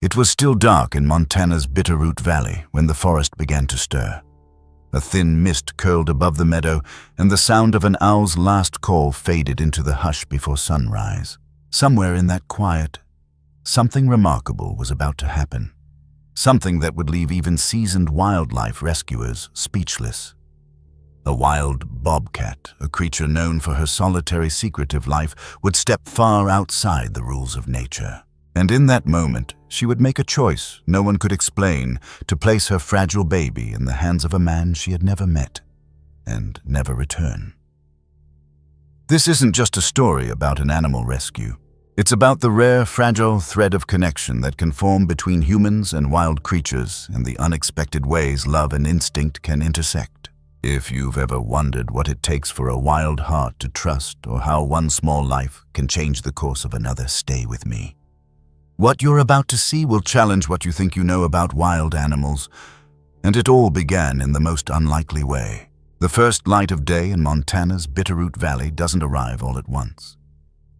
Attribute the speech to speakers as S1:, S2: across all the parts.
S1: It was still dark in Montana's Bitterroot Valley when the forest began to stir. A thin mist curled above the meadow, and the sound of an owl's last call faded into the hush before sunrise. Somewhere in that quiet, something remarkable was about to happen. Something that would leave even seasoned wildlife rescuers speechless. A wild bobcat, a creature known for her solitary, secretive life, would step far outside the rules of nature. And in that moment, she would make a choice no one could explain to place her fragile baby in the hands of a man she had never met and never return. This isn't just a story about an animal rescue. It's about the rare, fragile thread of connection that can form between humans and wild creatures and the unexpected ways love and instinct can intersect. If you've ever wondered what it takes for a wild heart to trust or how one small life can change the course of another, stay with me. What you're about to see will challenge what you think you know about wild animals, and it all began in the most unlikely way. The first light of day in Montana's Bitterroot Valley doesn't arrive all at once.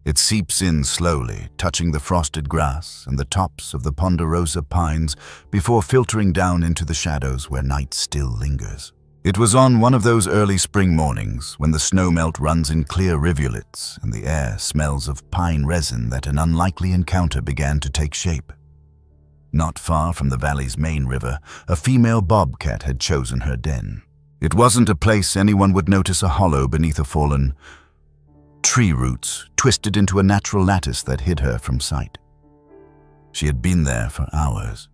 S1: It seeps in slowly, touching the frosted grass and the tops of the ponderosa pines before filtering down into the shadows where night still lingers. It was on one of those early spring mornings when the snowmelt runs in clear rivulets and the air smells of pine resin that an unlikely encounter began to take shape. Not far from the valley's main river, a female bobcat had chosen her den. It wasn't a place anyone would notice a hollow beneath a fallen tree roots twisted into a natural lattice that hid her from sight. She had been there for hours,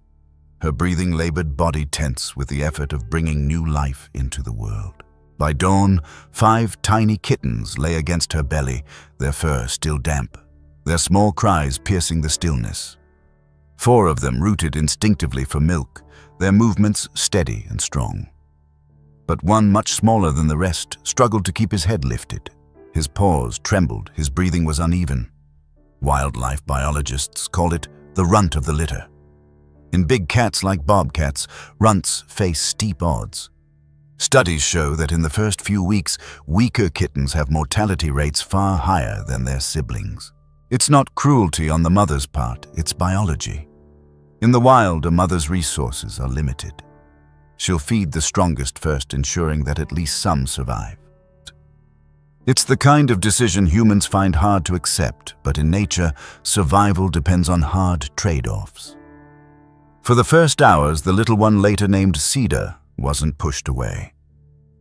S1: her breathing labored body tense with the effort of bringing new life into the world. By dawn, 5 tiny kittens lay against her belly, their fur still damp, their small cries piercing the stillness. 4 of them rooted instinctively for milk, their movements steady and strong. But one, much smaller than the rest, struggled to keep his head lifted. His paws trembled, his breathing was uneven. Wildlife biologists call it the runt of the litter. In big cats like bobcats, runts face steep odds. Studies show that in the first few weeks, weaker kittens have mortality rates far higher than their siblings. It's not cruelty on the mother's part, it's biology. In the wild, a mother's resources are limited. She'll feed the strongest first, ensuring that at least some survive. It's the kind of decision humans find hard to accept, but in nature, survival depends on hard trade-offs. For the first hours, the little one, later named Cedar, wasn't pushed away.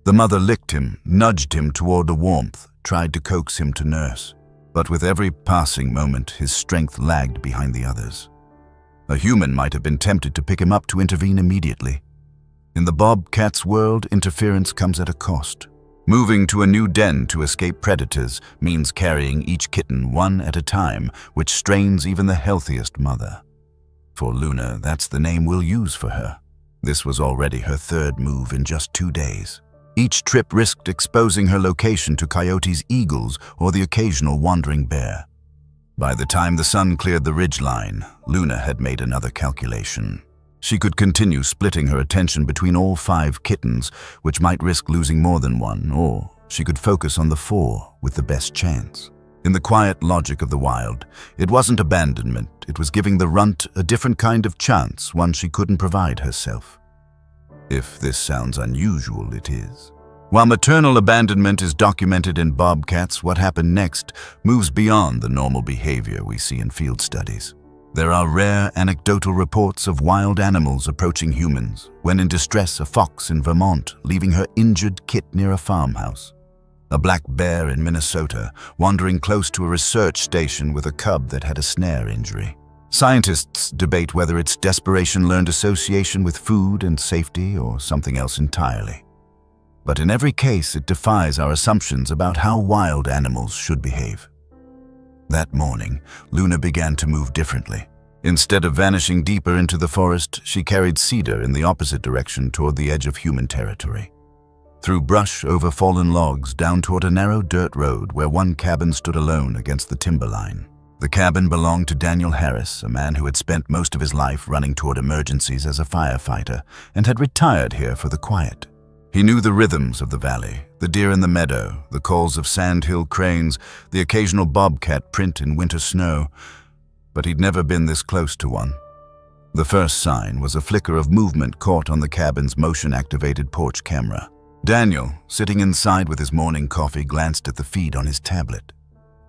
S1: The mother licked him, nudged him toward the warmth, tried to coax him to nurse. But with every passing moment, his strength lagged behind the others. A human might have been tempted to pick him up to intervene immediately. In the bobcat's world, interference comes at a cost. Moving to a new den to escape predators means carrying each kitten one at a time, which strains even the healthiest mother. For Luna, that's the name we'll use for her. This was already her 3rd move in just 2 days. Each trip risked exposing her location to coyotes, eagles, or the occasional wandering bear. By the time the sun cleared the ridgeline, Luna had made another calculation. She could continue splitting her attention between all 5 kittens, which might risk losing more than one, or she could focus on the 4 with the best chance. In the quiet logic of the wild, it wasn't abandonment, it was giving the runt a different kind of chance, one she couldn't provide herself. If this sounds unusual, it is. While maternal abandonment is documented in bobcats, what happened next moves beyond the normal behavior we see in field studies. There are rare anecdotal reports of wild animals approaching humans, when in distress a fox in Vermont leaving her injured kit near a farmhouse. A black bear in Minnesota wandering close to a research station with a cub that had a snare injury. Scientists debate whether it's desperation learned association with food and safety or something else entirely. But in every case, it defies our assumptions about how wild animals should behave. That morning, Luna began to move differently. Instead of vanishing deeper into the forest, she carried Cedar in the opposite direction toward the edge of human territory. Through brush over fallen logs, down toward a narrow dirt road where one cabin stood alone against the timberline. The cabin belonged to Daniel Harris, a man who had spent most of his life running toward emergencies as a firefighter and had retired here for the quiet. He knew the rhythms of the valley, the deer in the meadow, the calls of sandhill cranes, the occasional bobcat print in winter snow, but he'd never been this close to one. The first sign was a flicker of movement caught on the cabin's motion-activated porch camera. Daniel, sitting inside with his morning coffee, glanced at the feed on his tablet.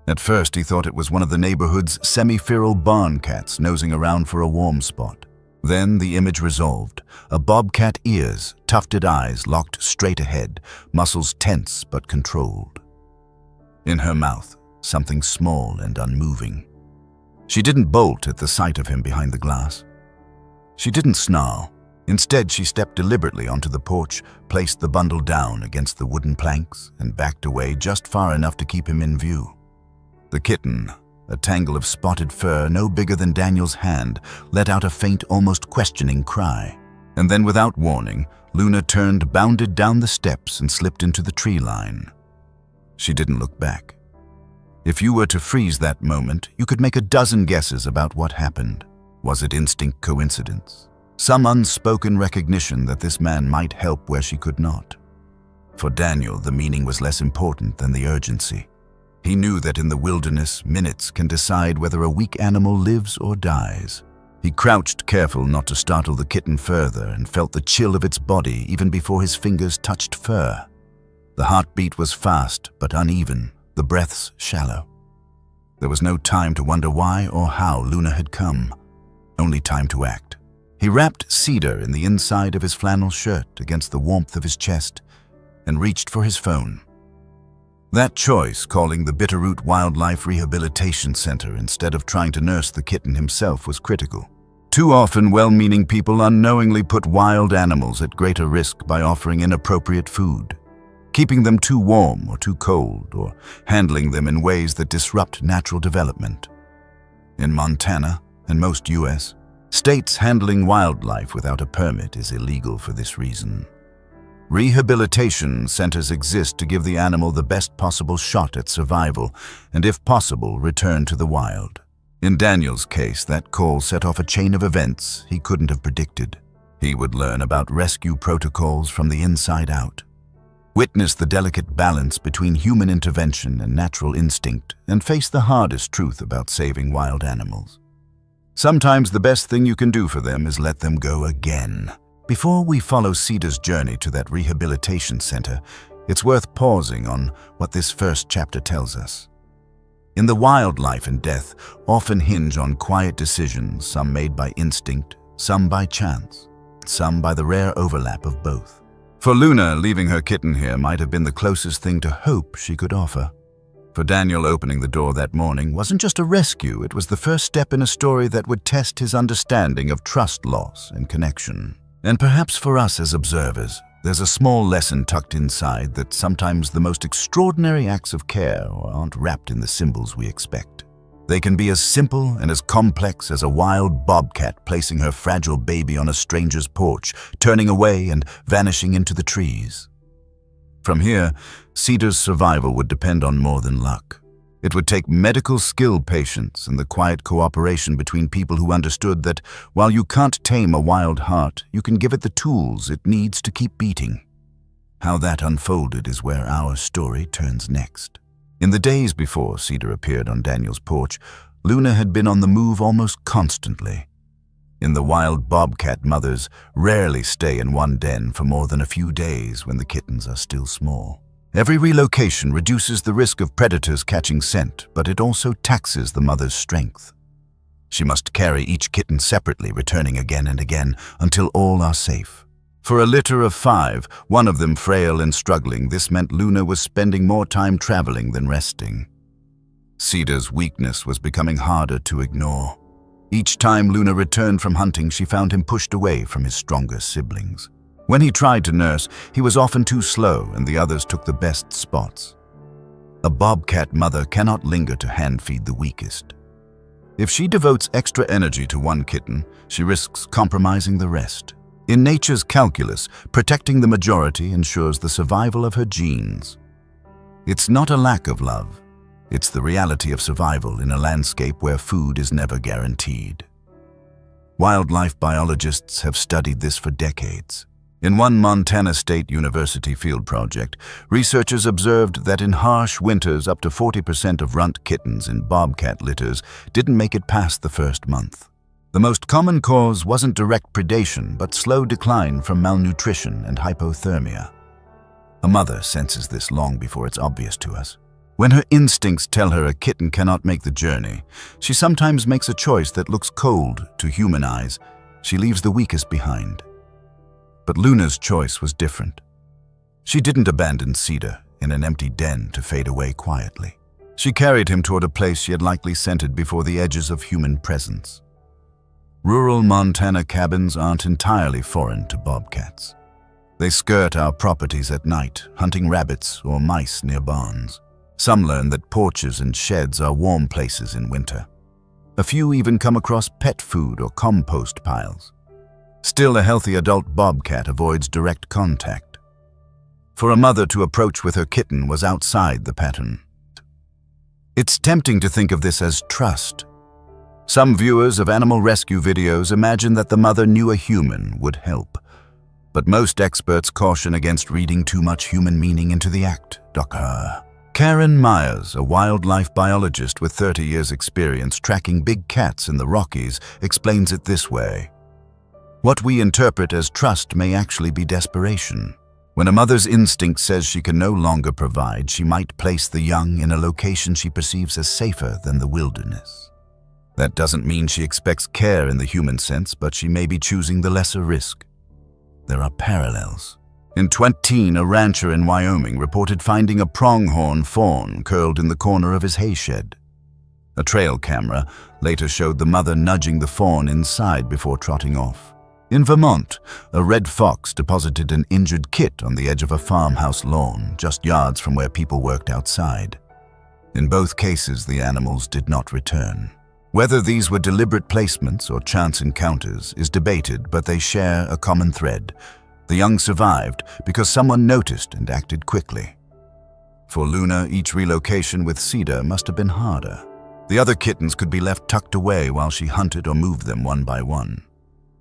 S1: At first, he thought it was one of the neighborhood's semi-feral barn cats nosing around for a warm spot. Then the image resolved. A bobcat ears, tufted eyes locked straight ahead, muscles tense but controlled. In her mouth, something small and unmoving. She didn't bolt at the sight of him behind the glass. She didn't snarl. Instead, she stepped deliberately onto the porch, placed the bundle down against the wooden planks, and backed away just far enough to keep him in view. The kitten, a tangle of spotted fur no bigger than Daniel's hand, let out a faint, almost questioning cry. And then, without warning, Luna turned, bounded down the steps, and slipped into the tree line. She didn't look back. If you were to freeze that moment, you could make a dozen guesses about what happened. Was it instinct coincidence? Some unspoken recognition that this man might help where she could not? For Daniel, the meaning was less important than the urgency. He knew that in the wilderness, minutes can decide whether a weak animal lives or dies. He crouched, careful not to startle the kitten further, and felt the chill of its body even before his fingers touched fur. The heartbeat was fast but uneven, the breaths shallow. There was no time to wonder why or how Luna had come, only time to act. He wrapped cedar in the inside of his flannel shirt against the warmth of his chest and reached for his phone. That choice, calling the Bitterroot Wildlife Rehabilitation Center instead of trying to nurse the kitten himself, was critical. Too often, well-meaning people unknowingly put wild animals at greater risk by offering inappropriate food, keeping them too warm or too cold, or handling them in ways that disrupt natural development. In Montana and most U.S. states, handling wildlife without a permit is illegal for this reason. Rehabilitation centers exist to give the animal the best possible shot at survival and, if possible, return to the wild. In Daniel's case, that call set off a chain of events he couldn't have predicted. He would learn about rescue protocols from the inside out, witness the delicate balance between human intervention and natural instinct, and face the hardest truth about saving wild animals. Sometimes the best thing you can do for them is let them go again. Before we follow Cedar's journey to that rehabilitation center, it's worth pausing on what this first chapter tells us. In the wild, life and death often hinge on quiet decisions, some made by instinct, some by chance, some by the rare overlap of both. For Luna, leaving her kitten here might have been the closest thing to hope she could offer. For Daniel, opening the door that morning wasn't just a rescue, it was the first step in a story that would test his understanding of trust loss and connection. And perhaps for us as observers, there's a small lesson tucked inside that sometimes the most extraordinary acts of care aren't wrapped in the symbols we expect. They can be as simple and as complex as a wild bobcat placing her fragile baby on a stranger's porch, turning away and vanishing into the trees. From here, Cedar's survival would depend on more than luck. It would take medical skill, patience, and the quiet cooperation between people who understood that while you can't tame a wild heart, you can give it the tools it needs to keep beating. How that unfolded is where our story turns next. In the days before Cedar appeared on Daniel's porch, Luna had been on the move almost constantly. In the wild, bobcat mothers rarely stay in one den for more than a few days when the kittens are still small. Every relocation reduces the risk of predators catching scent, but it also taxes the mother's strength. She must carry each kitten separately, returning again and again until all are safe. For a litter of 5, one of them frail and struggling, this meant Luna was spending more time traveling than resting. Cedar's weakness was becoming harder to ignore. Each time Luna returned from hunting, she found him pushed away from his stronger siblings. When he tried to nurse, he was often too slow and the others took the best spots. A bobcat mother cannot linger to hand-feed the weakest. If she devotes extra energy to one kitten, she risks compromising the rest. In nature's calculus, protecting the majority ensures the survival of her genes. It's not a lack of love. It's the reality of survival in a landscape where food is never guaranteed. Wildlife biologists have studied this for decades. In one Montana State University field project, researchers observed that in harsh winters, up to 40% of runt kittens in bobcat litters didn't make it past the first month. The most common cause wasn't direct predation, but slow decline from malnutrition and hypothermia. A mother senses this long before it's obvious to us. When her instincts tell her a kitten cannot make the journey, she sometimes makes a choice that looks cold to human eyes. She leaves the weakest behind. But Luna's choice was different. She didn't abandon Cedar in an empty den to fade away quietly. She carried him toward a place she had likely scented before the edges of human presence. Rural Montana cabins aren't entirely foreign to bobcats. They skirt our properties at night, hunting rabbits or mice near barns. Some learn that porches and sheds are warm places in winter. A few even come across pet food or compost piles. Still, a healthy adult bobcat avoids direct contact. For a mother to approach with her kitten was outside the pattern. It's tempting to think of this as trust. Some viewers of animal rescue videos imagine that the mother knew a human would help. But most experts caution against reading too much human meaning into the act. Dr. Karen Myers, a wildlife biologist with 30 years' experience tracking big cats in the Rockies, explains it this way. What we interpret as trust may actually be desperation. When a mother's instinct says she can no longer provide, she might place the young in a location she perceives as safer than the wilderness. That doesn't mean she expects care in the human sense, but she may be choosing the lesser risk. There are parallels. In 2010, a rancher in Wyoming reported finding a pronghorn fawn curled in the corner of his hay shed. A trail camera later showed the mother nudging the fawn inside before trotting off. In Vermont, a red fox deposited an injured kit on the edge of a farmhouse lawn, just yards from where people worked outside. In both cases, the animals did not return. Whether these were deliberate placements or chance encounters is debated, but they share a common thread. The young survived because someone noticed and acted quickly. For Luna, each relocation with Cedar must have been harder. The other kittens could be left tucked away while she hunted or moved them one by one.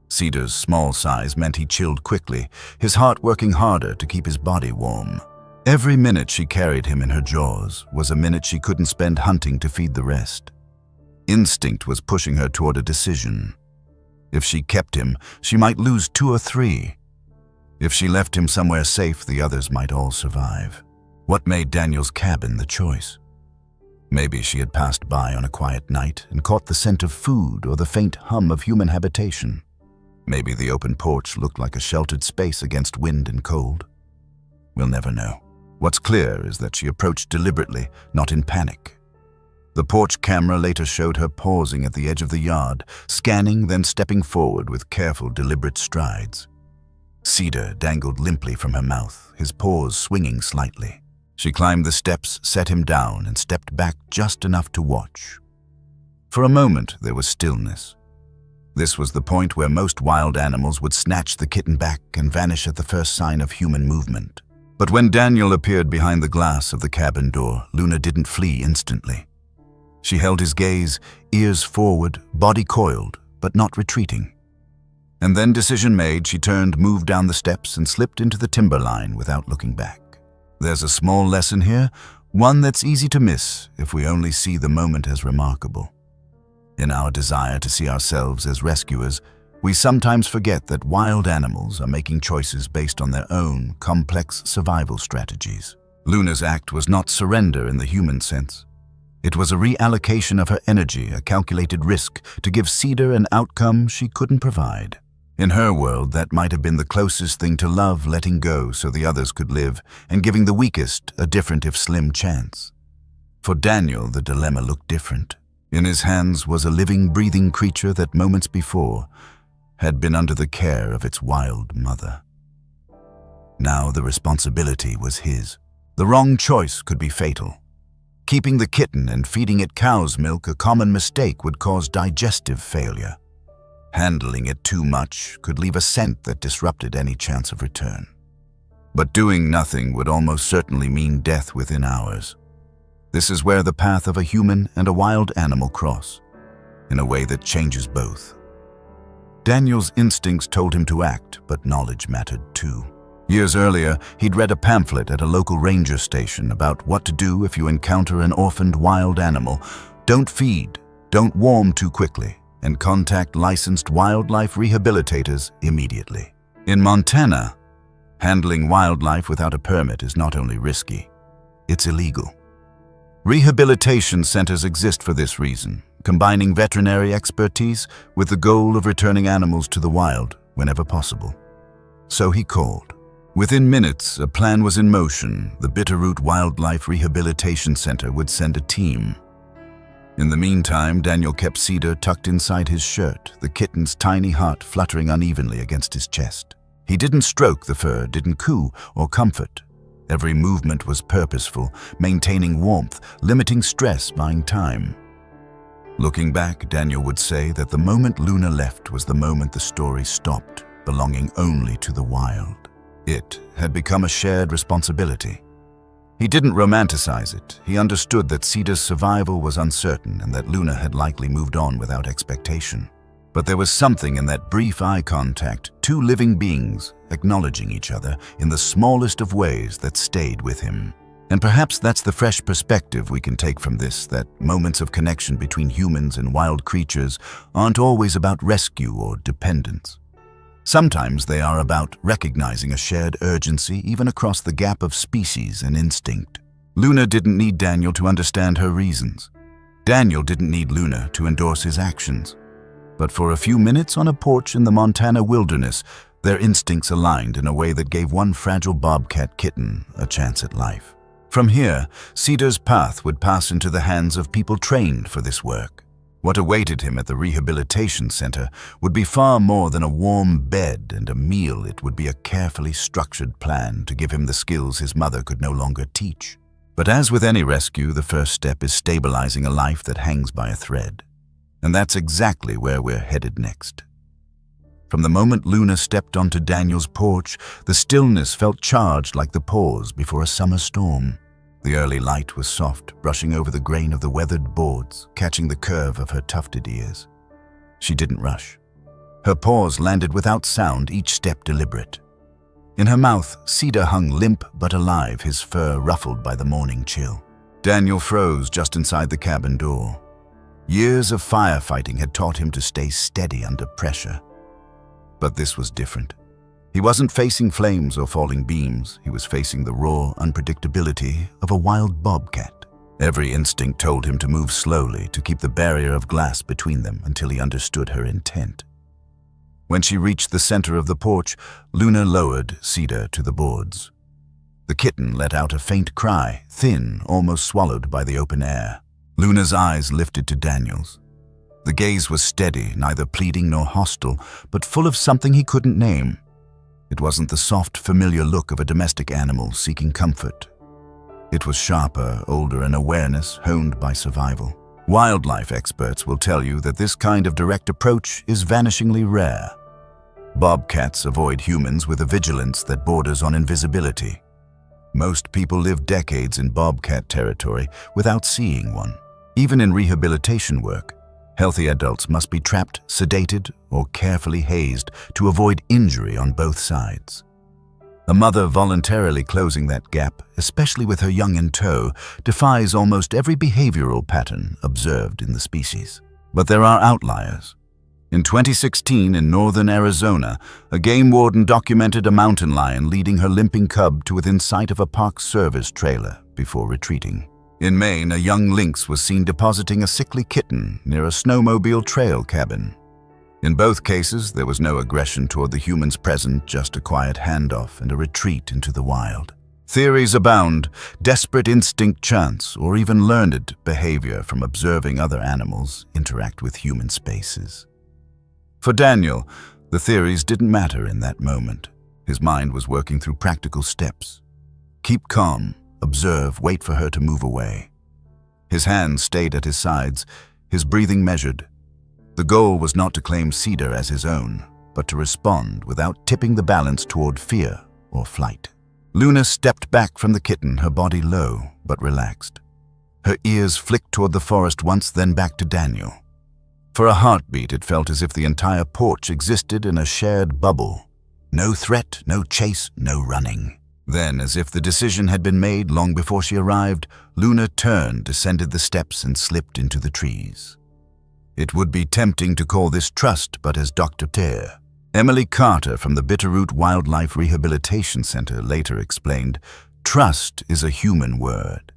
S1: Cedar's small size meant he chilled quickly, his heart working harder to keep his body warm. Every minute she carried him in her jaws was a minute she couldn't spend hunting to feed the rest. Instinct was pushing her toward a decision. If she kept him, she might lose 2 or 3. If she left him somewhere safe, the others might all survive. What made Daniel's cabin the choice? Maybe she had passed by on a quiet night and caught the scent of food or the faint hum of human habitation. Maybe the open porch looked like a sheltered space against wind and cold. We'll never know. What's clear is that she approached deliberately, not in panic. The porch camera later showed her pausing at the edge of the yard, scanning, then stepping forward with careful, deliberate strides. Cedar dangled limply from her mouth, his paws swinging slightly. She climbed the steps, set him down, and stepped back just enough to watch. For a moment, there was stillness. This was the point where most wild animals would snatch the kitten back and vanish at the first sign of human movement. But when Daniel appeared behind the glass of the cabin door, Luna didn't flee instantly. She held his gaze, ears forward, body coiled, but not retreating. And then, decision made, she turned, moved down the steps, and slipped into the timberline without looking back. There's a small lesson here, one that's easy to miss if we only see the moment as remarkable. In our desire to see ourselves as rescuers, we sometimes forget that wild animals are making choices based on their own complex survival strategies. Luna's act was not surrender in the human sense. It was a reallocation of her energy, a calculated risk to give Cedar an outcome she couldn't provide. In her world, that might have been the closest thing to love, letting go so the others could live, and giving the weakest a different if slim chance. For Daniel, the dilemma looked different. In his hands was a living, breathing creature that moments before had been under the care of its wild mother. Now the responsibility was his. The wrong choice could be fatal. Keeping the kitten and feeding it cow's milk, a common mistake, would cause digestive failure. Handling it too much could leave a scent that disrupted any chance of return. But doing nothing would almost certainly mean death within hours. This is where the path of a human and a wild animal cross, in a way that changes both. Daniel's instincts told him to act, but knowledge mattered too. Years earlier, he'd read a pamphlet at a local ranger station about what to do if you encounter an orphaned wild animal. Don't feed, don't warm too quickly, and contact licensed wildlife rehabilitators immediately. In Montana, handling wildlife without a permit is not only risky, it's illegal. Rehabilitation centers exist for this reason, combining veterinary expertise with the goal of returning animals to the wild whenever possible. So he called. Within minutes, a plan was in motion. The Bitterroot Wildlife Rehabilitation Center would send a team. In the meantime, Daniel kept Cedar tucked inside his shirt, the kitten's tiny heart fluttering unevenly against his chest. He didn't stroke the fur, didn't coo or comfort. Every movement was purposeful, maintaining warmth, limiting stress, buying time. Looking back, Daniel would say that the moment Luna left was the moment the story stopped, belonging only to the wild. It had become a shared responsibility. He didn't romanticize it. He understood that Cedar's survival was uncertain and that Luna had likely moved on without expectation. But there was something in that brief eye contact, two living beings acknowledging each other in the smallest of ways, that stayed with him. And perhaps that's the fresh perspective we can take from this, that moments of connection between humans and wild creatures aren't always about rescue or dependence. Sometimes they are about recognizing a shared urgency even across the gap of species and instinct. Luna didn't need Daniel to understand her reasons. Daniel didn't need Luna to endorse his actions. But for a few minutes on a porch in the Montana wilderness, their instincts aligned in a way that gave one fragile bobcat kitten a chance at life. From here, Cedar's path would pass into the hands of people trained for this work. What awaited him at the rehabilitation center would be far more than a warm bed and a meal. It would be a carefully structured plan to give him the skills his mother could no longer teach. But as with any rescue, the first step is stabilizing a life that hangs by a thread. And that's exactly where we're headed next. From the moment Luna stepped onto Daniel's porch, the stillness felt charged like the pause before a summer storm. The early light was soft, brushing over the grain of the weathered boards, catching the curve of her tufted ears. She didn't rush. Her paws landed without sound, each step deliberate. In her mouth, Cedar hung limp but alive, his fur ruffled by the morning chill. Daniel froze just inside the cabin door. Years of firefighting had taught him to stay steady under pressure. But this was different. He wasn't facing flames or falling beams. He was facing the raw unpredictability of a wild bobcat. Every instinct told him to move slowly, to keep the barrier of glass between them until he understood her intent. When she reached the center of the porch, Luna lowered Cedar to the boards. The kitten let out a faint cry, thin, almost swallowed by the open air. Luna's eyes lifted to Daniel's. The gaze was steady, neither pleading nor hostile, but full of something he couldn't name. It wasn't the soft, familiar look of a domestic animal seeking comfort. It was sharper, older, an awareness honed by survival. Wildlife experts will tell you that this kind of direct approach is vanishingly rare. Bobcats avoid humans with a vigilance that borders on invisibility. Most people live decades in bobcat territory without seeing one. Even in rehabilitation work, healthy adults must be trapped, sedated, or carefully hazed to avoid injury on both sides. A mother voluntarily closing that gap, especially with her young in tow, defies almost every behavioral pattern observed in the species. But there are outliers. In 2016, in northern Arizona, a game warden documented a mountain lion leading her limping cub to within sight of a Park Service trailer before retreating. In Maine, a young lynx was seen depositing a sickly kitten near a snowmobile trail cabin. In both cases, there was no aggression toward the humans present, just a quiet handoff and a retreat into the wild. Theories abound: desperate instinct, chance, or even learned behavior from observing other animals interact with human spaces. For Daniel, the theories didn't matter in that moment. His mind was working through practical steps. Keep calm. Observe, wait for her to move away. His hands stayed at his sides, his breathing measured. The goal was not to claim Cedar as his own, but to respond without tipping the balance toward fear or flight. Luna stepped back from the kitten, her body low but relaxed. Her ears flicked toward the forest once, then back to Daniel. For a heartbeat, it felt as if the entire porch existed in a shared bubble. No threat, no chase, no running. Then, as if the decision had been made long before she arrived, Luna turned, descended the steps, and slipped into the trees. It would be tempting to call this trust, but as Dr. Emily Carter from the Bitterroot Wildlife Rehabilitation Center later explained, trust is a human word.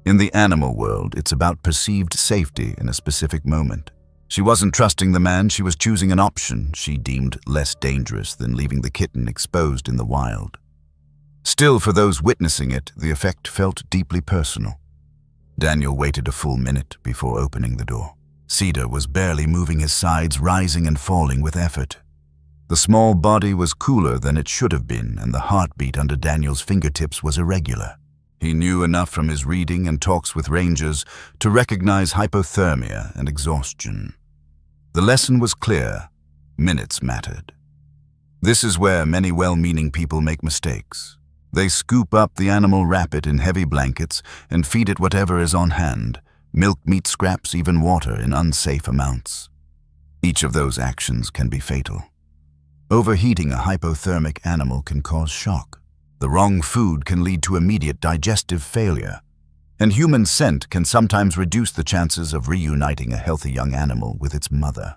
S1: In the animal world, it's about perceived safety in a specific moment. She wasn't trusting the man, she was choosing an option she deemed less dangerous than leaving the kitten exposed in the wild. Still, for those witnessing it, the effect felt deeply personal. Daniel waited a full minute before opening the door. Cedar was barely moving his sides, rising and falling with effort. The small body was cooler than it should have been, and the heartbeat under Daniel's fingertips was irregular. He knew enough from his reading and talks with rangers to recognize hypothermia and exhaustion. The lesson was clear: minutes mattered. This is where many well-meaning people make mistakes. They scoop up the animal, wrap it in heavy blankets, and feed it whatever is on hand: milk, meat scraps, even water in unsafe amounts. Each of those actions can be fatal. Overheating a hypothermic animal can cause shock. The wrong food can lead to immediate digestive failure. And human scent can sometimes reduce the chances of reuniting a healthy young animal with its mother.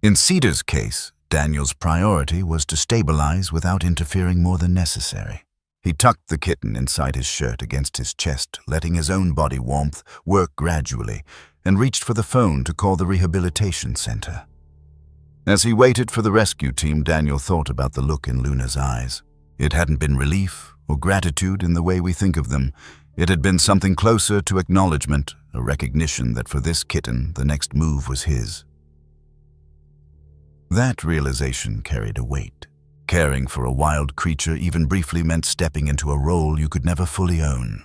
S1: In Cedar's case, Daniel's priority was to stabilize without interfering more than necessary. He tucked the kitten inside his shirt against his chest, letting his own body warmth work gradually, and reached for the phone to call the rehabilitation center. As he waited for the rescue team, Daniel thought about the look in Luna's eyes. It hadn't been relief or gratitude in the way we think of them. It had been something closer to acknowledgement, a recognition that for this kitten, the next move was his. That realization carried a weight. Caring for a wild creature even briefly meant stepping into a role you could never fully own.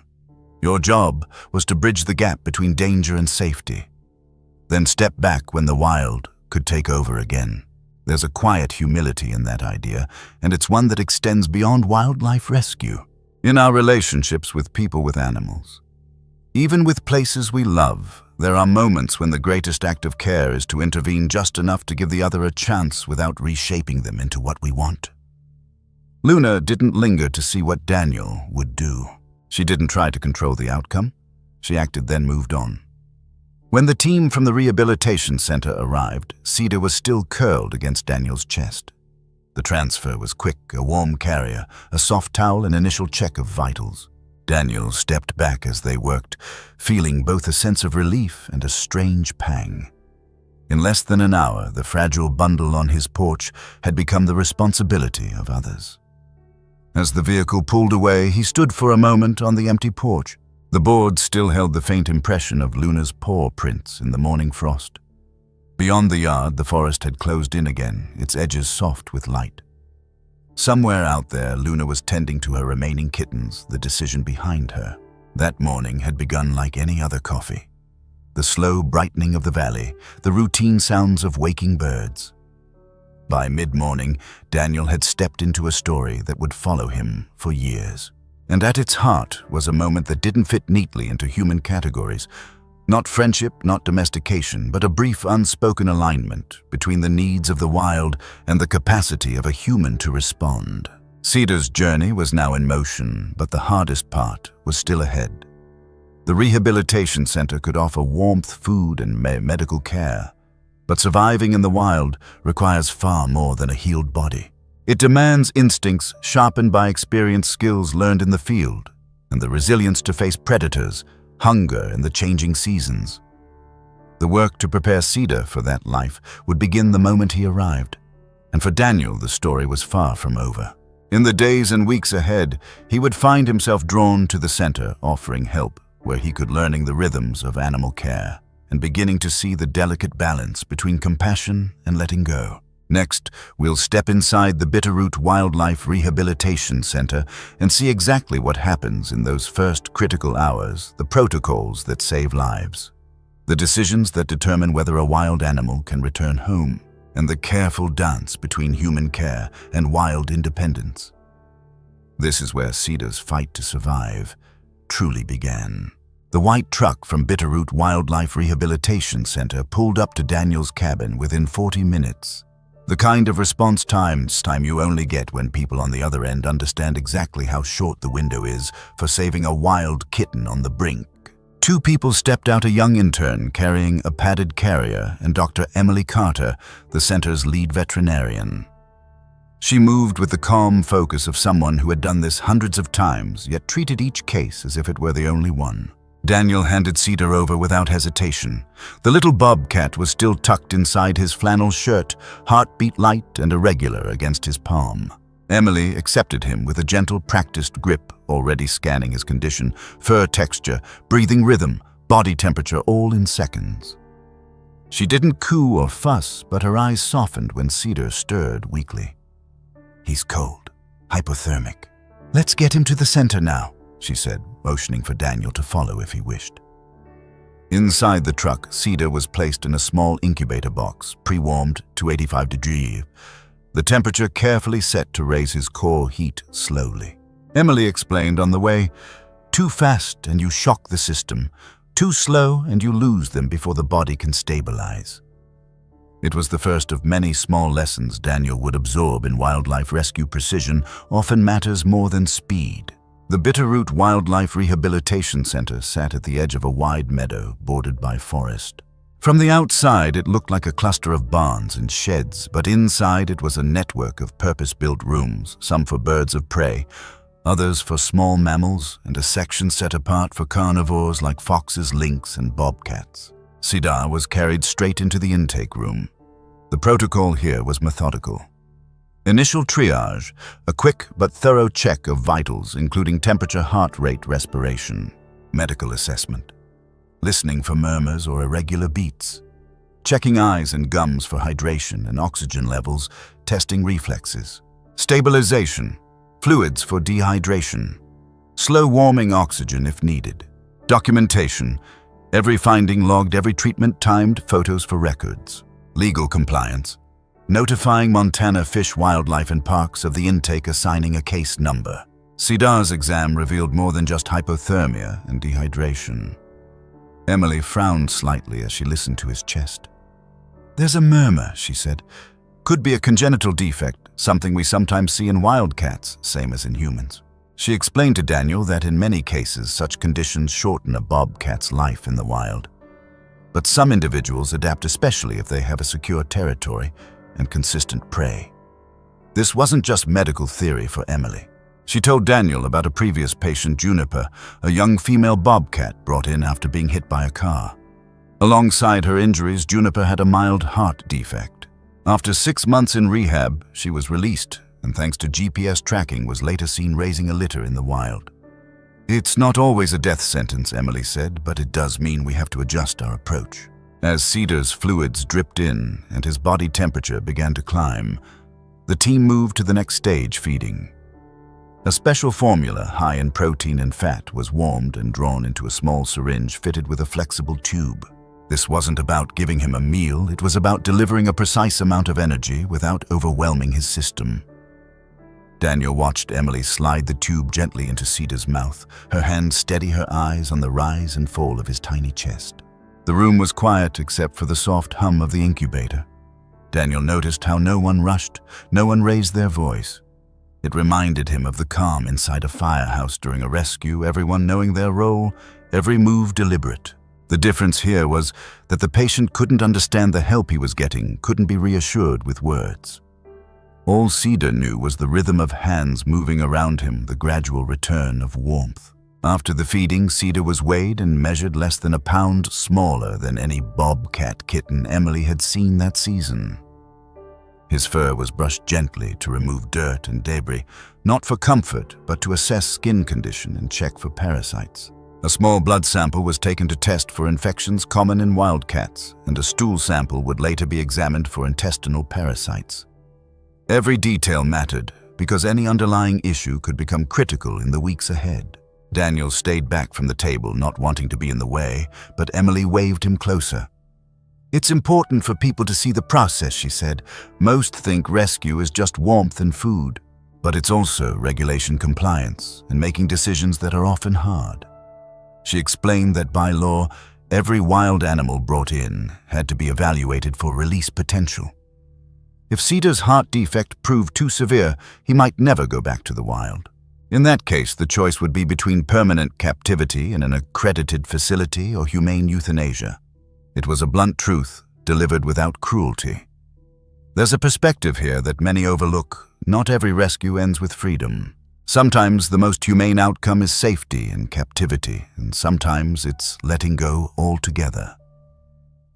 S1: Your job was to bridge the gap between danger and safety, then step back when the wild could take over again. There's a quiet humility in that idea, and it's one that extends beyond wildlife rescue. In our relationships with people, with animals, even with places we love, there are moments when the greatest act of care is to intervene just enough to give the other a chance without reshaping them into what we want. Luna didn't linger to see what Daniel would do. She didn't try to control the outcome. She acted, then moved on. When the team from the rehabilitation center arrived, Cedar was still curled against Daniel's chest. The transfer was quick: a warm carrier, a soft towel, an initial check of vitals. Daniel stepped back as they worked, feeling both a sense of relief and a strange pang. In less than an hour, the fragile bundle on his porch had become the responsibility of others. As the vehicle pulled away, he stood for a moment on the empty porch. The boards still held the faint impression of Luna's paw prints in the morning frost. Beyond the yard, the forest had closed in again, its edges soft with light. Somewhere out there, Luna was tending to her remaining kittens, the decision behind her. That morning had begun like any other coffee. The slow brightening of the valley, the routine sounds of waking birds. By mid-morning, Daniel had stepped into a story that would follow him for years. And at its heart was a moment that didn't fit neatly into human categories. Not friendship, not domestication, but a brief unspoken alignment between the needs of the wild and the capacity of a human to respond. Cedar's journey was now in motion, but the hardest part was still ahead. The rehabilitation center could offer warmth, food, and medical care, but surviving in the wild requires far more than a healed body. It demands instincts sharpened by experienced skills learned in the field, and the resilience to face predators, hunger, and the changing seasons. The work to prepare Cedar for that life would begin the moment he arrived, and for Daniel the story was far from over. In the days and weeks ahead, he would find himself drawn to the center, offering help where he could, learning the rhythms of animal care, and beginning to see the delicate balance between compassion and letting go. Next, we'll step inside the Bitterroot Wildlife Rehabilitation Center and see exactly what happens in those first critical hours, the protocols that save lives, the decisions that determine whether a wild animal can return home, and the careful dance between human care and wild independence. This is where Cedar's fight to survive truly began. The white truck from Bitterroot Wildlife Rehabilitation Center pulled up to Daniel's cabin within 40 minutes. The kind of response time you only get when people on the other end understand exactly how short the window is for saving a wild kitten on the brink. Two people stepped out, a young intern carrying a padded carrier and Dr. Emily Carter, the center's lead veterinarian. She moved with the calm focus of someone who had done this hundreds of times, yet treated each case as if it were the only one. Daniel handed Cedar over without hesitation. The little bobcat was still tucked inside his flannel shirt, heartbeat light and irregular against his palm. Emily accepted him with a gentle, practiced grip, already scanning his condition, fur texture, breathing rhythm, body temperature, all in seconds. She didn't coo or fuss, but her eyes softened when Cedar stirred weakly. "He's cold, hypothermic. Let's get him to the center now," she said, motioning for Daniel to follow if he wished. Inside the truck, Cedar was placed in a small incubator box, pre-warmed to 85 degrees. The temperature carefully set to raise his core heat slowly. Emily explained on the way, "Too fast and you shock the system. Too slow and you lose them before the body can stabilize." It was the first of many small lessons Daniel would absorb in wildlife rescue. Precision often matters more than speed. The Bitterroot Wildlife Rehabilitation Center sat at the edge of a wide meadow bordered by forest. From the outside, it looked like a cluster of barns and sheds, but inside it was a network of purpose-built rooms, some for birds of prey, others for small mammals, and a section set apart for carnivores like foxes, lynx, and bobcats. Cedar was carried straight into the intake room. The protocol here was methodical. Initial triage, a quick but thorough check of vitals, including temperature, heart rate, respiration. Medical assessment. Listening for murmurs or irregular beats. Checking eyes and gums for hydration and oxygen levels, testing reflexes. Stabilization. Fluids for dehydration. Slow warming oxygen if needed. Documentation. Every finding logged, every treatment timed, photos for records. Legal compliance. Notifying Montana Fish, Wildlife and Parks of the intake, assigning a case number. Cedar's exam revealed more than just hypothermia and dehydration. Emily frowned slightly as she listened to his chest. "There's a murmur," she said. "Could be a congenital defect, something we sometimes see in wildcats, same as in humans." She explained to Daniel that in many cases such conditions shorten a bobcat's life in the wild. But some individuals adapt, especially if they have a secure territory and consistent prey. This wasn't just medical theory for Emily. She told Daniel about a previous patient, Juniper, a young female bobcat brought in after being hit by a car. Alongside her injuries, Juniper had a mild heart defect. After 6 months in rehab, she was released, and thanks to GPS tracking, was later seen raising a litter in the wild. "It's not always a death sentence," Emily said, "but it does mean we have to adjust our approach." As Cedar's fluids dripped in and his body temperature began to climb, the team moved to the next stage, feeding. A special formula, high in protein and fat, was warmed and drawn into a small syringe fitted with a flexible tube. This wasn't about giving him a meal, it was about delivering a precise amount of energy without overwhelming his system. Daniel watched Emily slide the tube gently into Cedar's mouth, her hand steady, her eyes on the rise and fall of his tiny chest. The room was quiet except for the soft hum of the incubator. Daniel noticed how no one rushed, no one raised their voice. It reminded him of the calm inside a firehouse during a rescue, everyone knowing their role, every move deliberate. The difference here was that the patient couldn't understand the help he was getting, couldn't be reassured with words. All Cedar knew was the rhythm of hands moving around him, the gradual return of warmth. After the feeding, Cedar was weighed and measured less than a pound smaller than any bobcat kitten Emily had seen that season. His fur was brushed gently to remove dirt and debris, not for comfort, but to assess skin condition and check for parasites. A small blood sample was taken to test for infections common in wildcats, and a stool sample would later be examined for intestinal parasites. Every detail mattered, because any underlying issue could become critical in the weeks ahead. Daniel stayed back from the table, not wanting to be in the way, but Emily waved him closer. "It's important for people to see the process," she said. "Most think rescue is just warmth and food, but it's also regulation compliance and making decisions that are often hard." She explained that by law, every wild animal brought in had to be evaluated for release potential. If Cedar's heart defect proved too severe, he might never go back to the wild. In that case, the choice would be between permanent captivity in an accredited facility or humane euthanasia. It was a blunt truth, delivered without cruelty. There's a perspective here that many overlook. Not every rescue ends with freedom. Sometimes the most humane outcome is safety in captivity, and sometimes it's letting go altogether.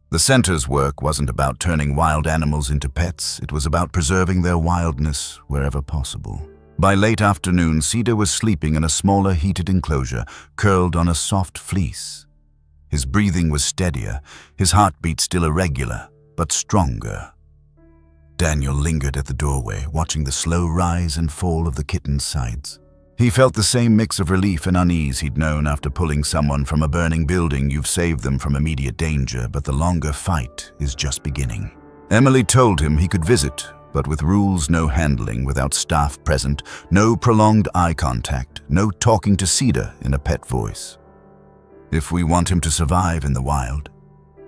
S1: The center's work wasn't about turning wild animals into pets. It was about preserving their wildness wherever possible. By late afternoon, Cedar was sleeping in a smaller heated enclosure, curled on a soft fleece. His breathing was steadier, his heartbeat still irregular, but stronger. Daniel lingered at the doorway, watching the slow rise and fall of the kitten's sides. He felt the same mix of relief and unease he'd known after pulling someone from a burning building. You've saved them from immediate danger, but the longer fight is just beginning. Emily told him he could visit, but with rules: no handling without staff present, no prolonged eye contact, no talking to Cedar in a pet voice. If we want him to survive in the wild,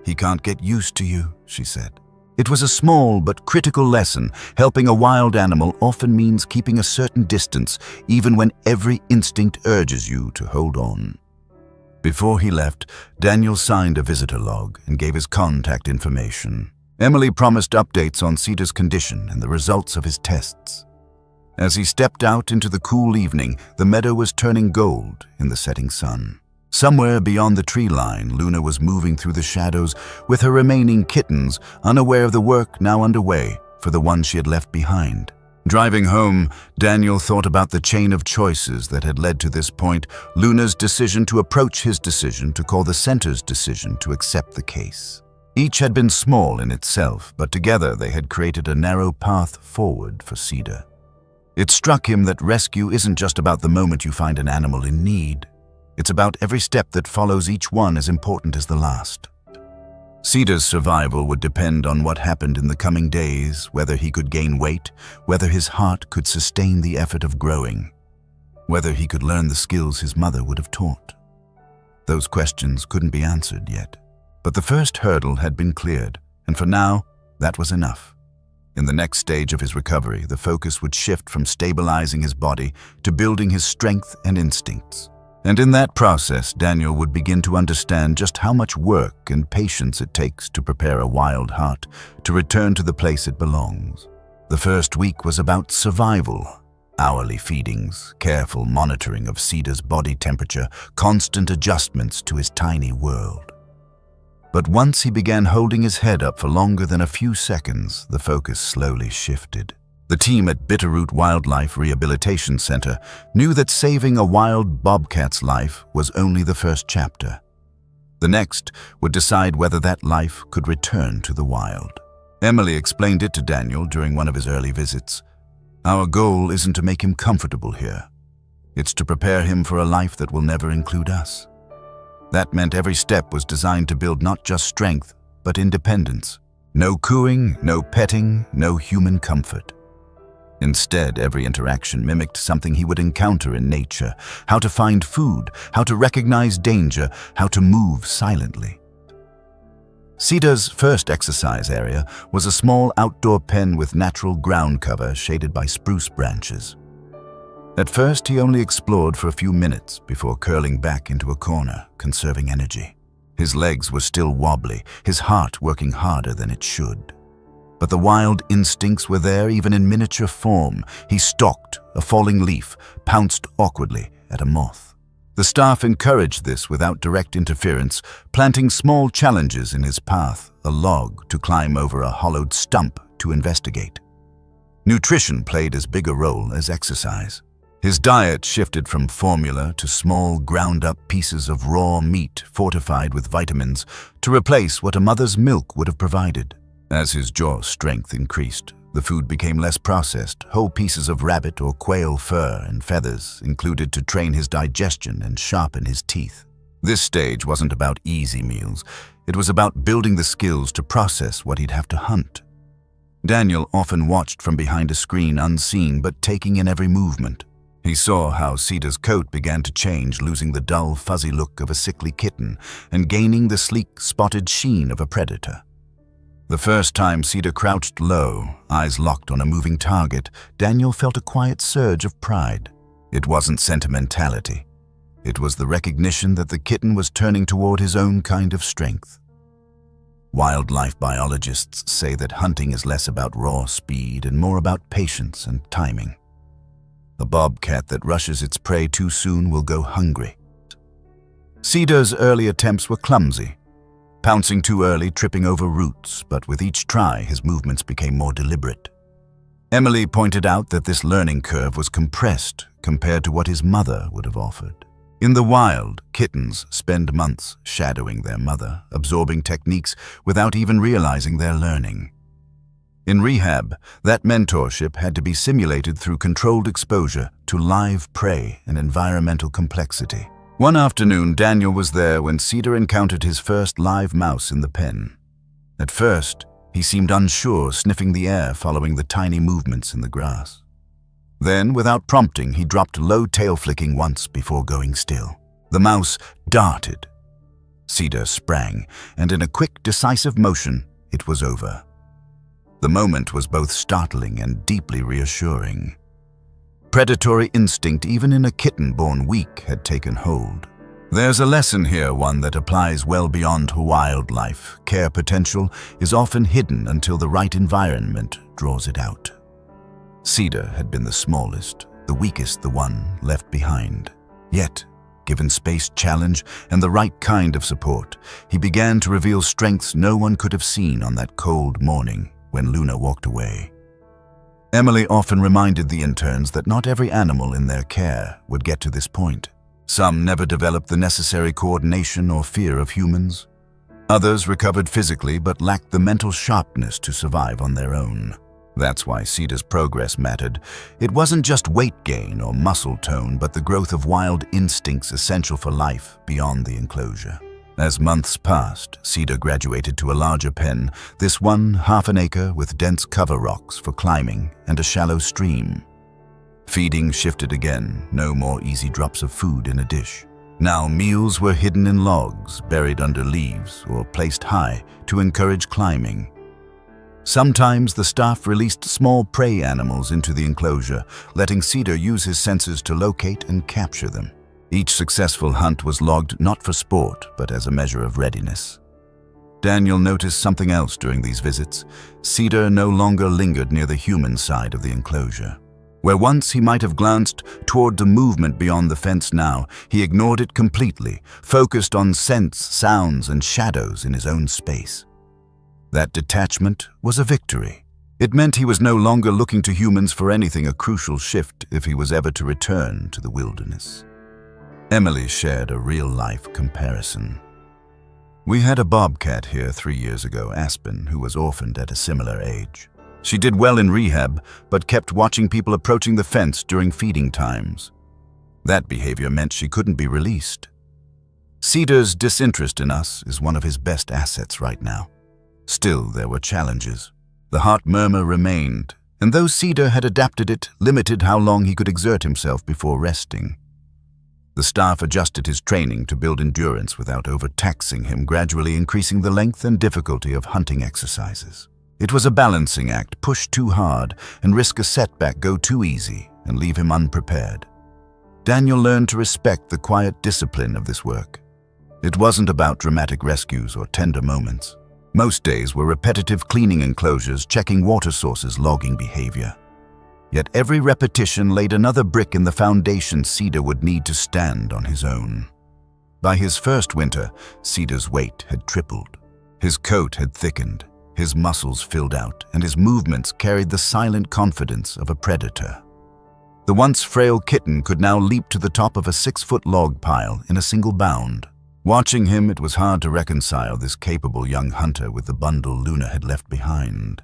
S1: he can't get used to you, she said. It was a small but critical lesson. Helping a wild animal often means keeping a certain distance, even when every instinct urges you to hold on. Before he left, Daniel signed a visitor log and gave his contact information. Emily promised updates on Cedar's condition and the results of his tests. As he stepped out into the cool evening, the meadow was turning gold in the setting sun. Somewhere beyond the tree line, Luna was moving through the shadows with her remaining kittens, unaware of the work now underway for the one she had left behind. Driving home, Daniel thought about the chain of choices that had led to this point: Luna's decision to approach his decision to call the center's decision to accept the case. Each had been small in itself, but together they had created a narrow path forward for Cedar. It struck him that rescue isn't just about the moment you find an animal in need. It's about every step that follows, each one as important as the last. Cedar's survival would depend on what happened in the coming days, whether he could gain weight, whether his heart could sustain the effort of growing, whether he could learn the skills his mother would have taught. Those questions couldn't be answered yet. But the first hurdle had been cleared, and for now, that was enough. In the next stage of his recovery, the focus would shift from stabilizing his body to building his strength and instincts. And in that process, Daniel would begin to understand just how much work and patience it takes to prepare a wild heart to return to the place it belongs. The first week was about survival. Hourly feedings, careful monitoring of Cedar's body temperature, constant adjustments to his tiny world. But once he began holding his head up for longer than a few seconds, the focus slowly shifted. The team at Bitterroot Wildlife Rehabilitation Center knew that saving a wild bobcat's life was only the first chapter. The next would decide whether that life could return to the wild. Emily explained it to Daniel during one of his early visits. Our goal isn't to make him comfortable here. It's to prepare him for a life that will never include us. That meant every step was designed to build not just strength, but independence. No cooing, no petting, no human comfort. Instead, every interaction mimicked something he would encounter in nature: how to find food, how to recognize danger, how to move silently. Cedar's first exercise area was a small outdoor pen with natural ground cover shaded by spruce branches. At first, he only explored for a few minutes before curling back into a corner, conserving energy. His legs were still wobbly, his heart working harder than it should. But the wild instincts were there even in miniature form. He stalked a falling leaf, pounced awkwardly at a moth. The staff encouraged this without direct interference, planting small challenges in his path: a log to climb over, a hollowed stump to investigate. Nutrition played as big a role as exercise. His diet shifted from formula to small, ground-up pieces of raw meat fortified with vitamins to replace what a mother's milk would have provided. As his jaw strength increased, the food became less processed. Whole pieces of rabbit or quail fur and feathers included to train his digestion and sharpen his teeth. This stage wasn't about easy meals. It was about building the skills to process what he'd have to hunt. Daniel often watched from behind a screen, unseen but taking in every movement. He saw how Cedar's coat began to change, losing the dull, fuzzy look of a sickly kitten and gaining the sleek, spotted sheen of a predator. The first time Cedar crouched low, eyes locked on a moving target, Daniel felt a quiet surge of pride. It wasn't sentimentality. It was the recognition that the kitten was turning toward his own kind of strength. Wildlife biologists say that hunting is less about raw speed and more about patience and timing. A bobcat that rushes its prey too soon will go hungry. Cedar's early attempts were clumsy, pouncing too early, tripping over roots, but with each try, his movements became more deliberate. Emily pointed out that this learning curve was compressed compared to what his mother would have offered. In the wild, kittens spend months shadowing their mother, absorbing techniques without even realizing they're learning. In rehab, that mentorship had to be simulated through controlled exposure to live prey and environmental complexity. One afternoon, Daniel was there when Cedar encountered his first live mouse in the pen. At first, he seemed unsure, sniffing the air following the tiny movements in the grass. Then, without prompting, he dropped low tail flicking once before going still. The mouse darted. Cedar sprang, and in a quick, decisive motion, it was over. The moment was both startling and deeply reassuring. Predatory instinct, even in a kitten born weak, had taken hold. There's a lesson here, one that applies well beyond wildlife. Care potential is often hidden until the right environment draws it out. Cedar had been the smallest, the weakest, the one left behind. Yet, given space, challenge, and the right kind of support, he began to reveal strengths no one could have seen on that cold morning when Luna walked away. Emily often reminded the interns that not every animal in their care would get to this point. Some never developed the necessary coordination or fear of humans. Others recovered physically but lacked the mental sharpness to survive on their own. That's why Cedar's progress mattered. It wasn't just weight gain or muscle tone, but the growth of wild instincts essential for life beyond the enclosure. As months passed, Cedar graduated to a larger pen, this one half an acre with dense cover rocks for climbing and a shallow stream. Feeding shifted again, no more easy drops of food in a dish. Now meals were hidden in logs, buried under leaves, or placed high to encourage climbing. Sometimes the staff released small prey animals into the enclosure, letting Cedar use his senses to locate and capture them. Each successful hunt was logged not for sport, but as a measure of readiness. Daniel noticed something else during these visits. Cedar no longer lingered near the human side of the enclosure. Where once he might have glanced toward the movement beyond the fence, now he ignored it completely, focused on scents, sounds, and shadows in his own space. That detachment was a victory. It meant he was no longer looking to humans for anything, a crucial shift if he was ever to return to the wilderness. Emily shared a real-life comparison. We had a bobcat here 3 years ago, Aspen, who was orphaned at a similar age. She did well in rehab, but kept watching people approaching the fence during feeding times. That behavior meant she couldn't be released. Cedar's disinterest in us is one of his best assets right now. Still, there were challenges. The heart murmur remained, and though Cedar had adapted it, limited how long he could exert himself before resting. The staff adjusted his training to build endurance without overtaxing him, gradually increasing the length and difficulty of hunting exercises. It was a balancing act: push too hard and risk a setback, go too easy and leave him unprepared. Daniel learned to respect the quiet discipline of this work. It wasn't about dramatic rescues or tender moments. Most days were repetitive cleaning enclosures, checking water sources, logging behavior. Yet every repetition laid another brick in the foundation Cedar would need to stand on his own. By his first winter, Cedar's weight had tripled. His coat had thickened, his muscles filled out, and his movements carried the silent confidence of a predator. The once frail kitten could now leap to the top of a 6-foot log pile in a single bound. Watching him, it was hard to reconcile this capable young hunter with the bundle Luna had left behind.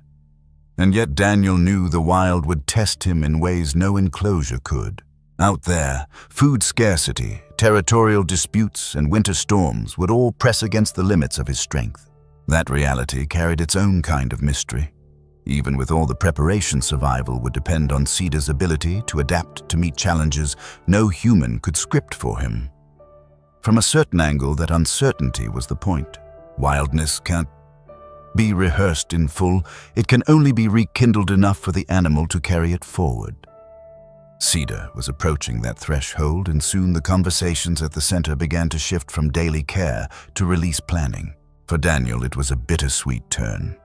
S1: And yet Daniel knew the wild would test him in ways no enclosure could. Out there, food scarcity, territorial disputes, and winter storms would all press against the limits of his strength. That reality carried its own kind of mystery. Even with all the preparation, survival would depend on Cedar's ability to adapt to meet challenges no human could script for him. From a certain angle, that uncertainty was the point. Wildness can't be rehearsed in full. It can only be rekindled enough for the animal to carry it forward. Cedar was approaching that threshold, and soon the conversations at the center began to shift from daily care to release planning. For Daniel, it was a bittersweet turn.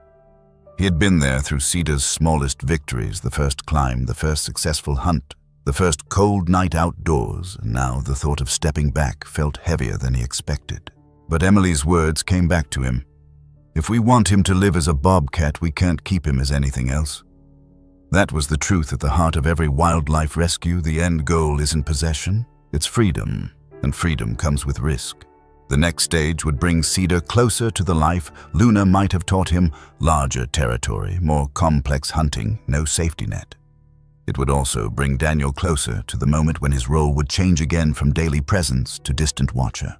S1: He had been there through Cedar's smallest victories, the first climb, the first successful hunt, the first cold night outdoors, and now the thought of stepping back felt heavier than he expected. But Emily's words came back to him. If we want him to live as a bobcat, we can't keep him as anything else. That was the truth at the heart of every wildlife rescue. The end goal isn't possession, it's freedom, and freedom comes with risk. The next stage would bring Cedar closer to the life Luna might have taught him: larger territory, more complex hunting, no safety net. It would also bring Daniel closer to the moment when his role would change again from daily presence to distant watcher.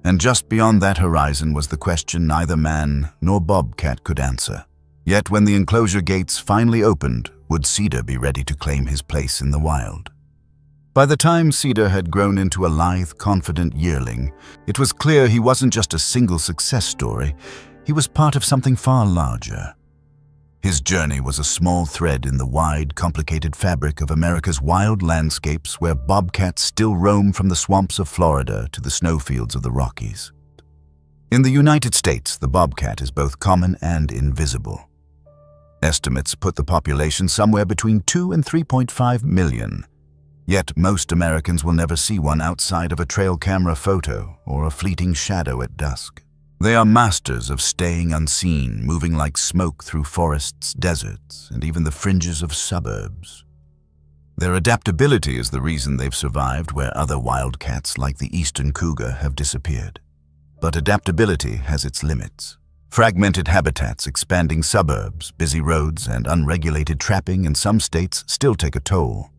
S1: And just beyond that horizon was the question neither man nor bobcat could answer. Yet when the enclosure gates finally opened, would Cedar be ready to claim his place in the wild? By the time Cedar had grown into a lithe, confident yearling, it was clear he wasn't just a single success story, he was part of something far larger. His journey was a small thread in the wide, complicated fabric of America's wild landscapes, where bobcats still roam from the swamps of Florida to the snowfields of the Rockies. In the United States, the bobcat is both common and invisible. Estimates put the population somewhere between 2 and 3.5 million. Yet most Americans will never see one outside of a trail camera photo or a fleeting shadow at dusk. They are masters of staying unseen, moving like smoke through forests, deserts, and even the fringes of suburbs. Their adaptability is the reason they've survived where other wildcats like the eastern cougar have disappeared. But adaptability has its limits. Fragmented habitats, expanding suburbs, busy roads, and unregulated trapping in some states still take a toll.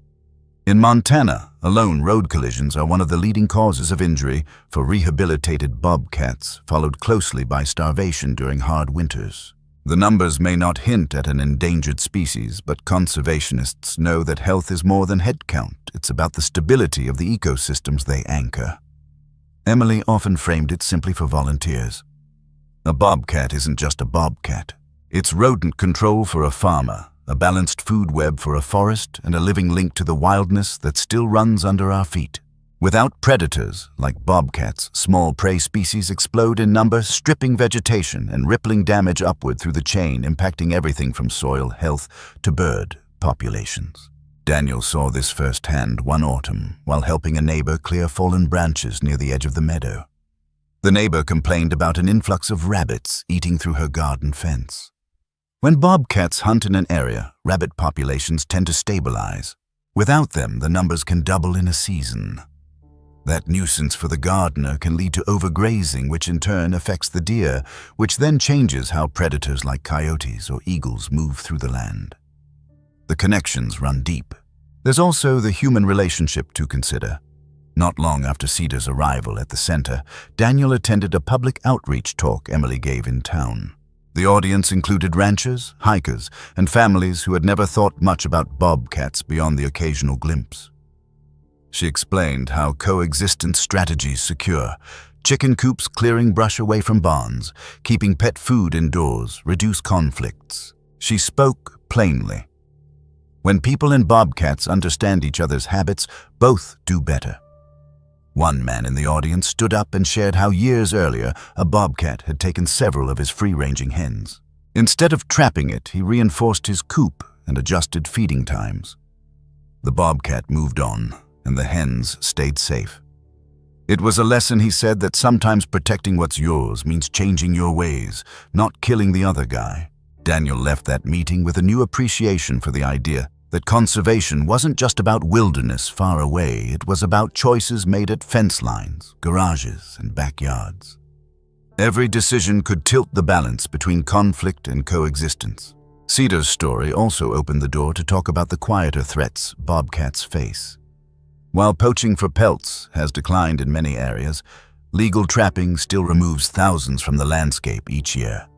S1: In Montana, alone, road collisions are one of the leading causes of injury for rehabilitated bobcats, followed closely by starvation during hard winters. The numbers may not hint at an endangered species, but conservationists know that health is more than head count. It's about the stability of the ecosystems they anchor. Emily often framed it simply for volunteers. A bobcat isn't just a bobcat. It's rodent control for a farmer, a balanced food web for a forest, and a living link to the wildness that still runs under our feet. Without predators, like bobcats, small prey species explode in number, stripping vegetation and rippling damage upward through the chain, impacting everything from soil health to bird populations. Daniel saw this firsthand one autumn while helping a neighbor clear fallen branches near the edge of the meadow. The neighbor complained about an influx of rabbits eating through her garden fence. When bobcats hunt in an area, rabbit populations tend to stabilize. Without them, the numbers can double in a season. That nuisance for the gardener can lead to overgrazing, which in turn affects the deer, which then changes how predators like coyotes or eagles move through the land. The connections run deep. There's also the human relationship to consider. Not long after Cedar's arrival at the center, Daniel attended a public outreach talk Emily gave in town. The audience included ranchers, hikers, and families who had never thought much about bobcats beyond the occasional glimpse. She explained how coexistence strategies secure chicken coops clearing brush away from barns, keeping pet food indoors, reduce conflicts. She spoke plainly. When people and bobcats understand each other's habits, both do better. One man in the audience stood up and shared how years earlier a bobcat had taken several of his free-ranging hens. Instead of trapping it, he reinforced his coop and adjusted feeding times. The bobcat moved on, and the hens stayed safe. It was a lesson, he said, that sometimes protecting what's yours means changing your ways, not killing the other guy. Daniel left that meeting with a new appreciation for the idea that conservation wasn't just about wilderness far away, it was about choices made at fence lines, garages, and backyards. Every decision could tilt the balance between conflict and coexistence. Cedar's story also opened the door to talk about the quieter threats bobcats face. While poaching for pelts has declined in many areas, legal trapping still removes thousands from the landscape each year.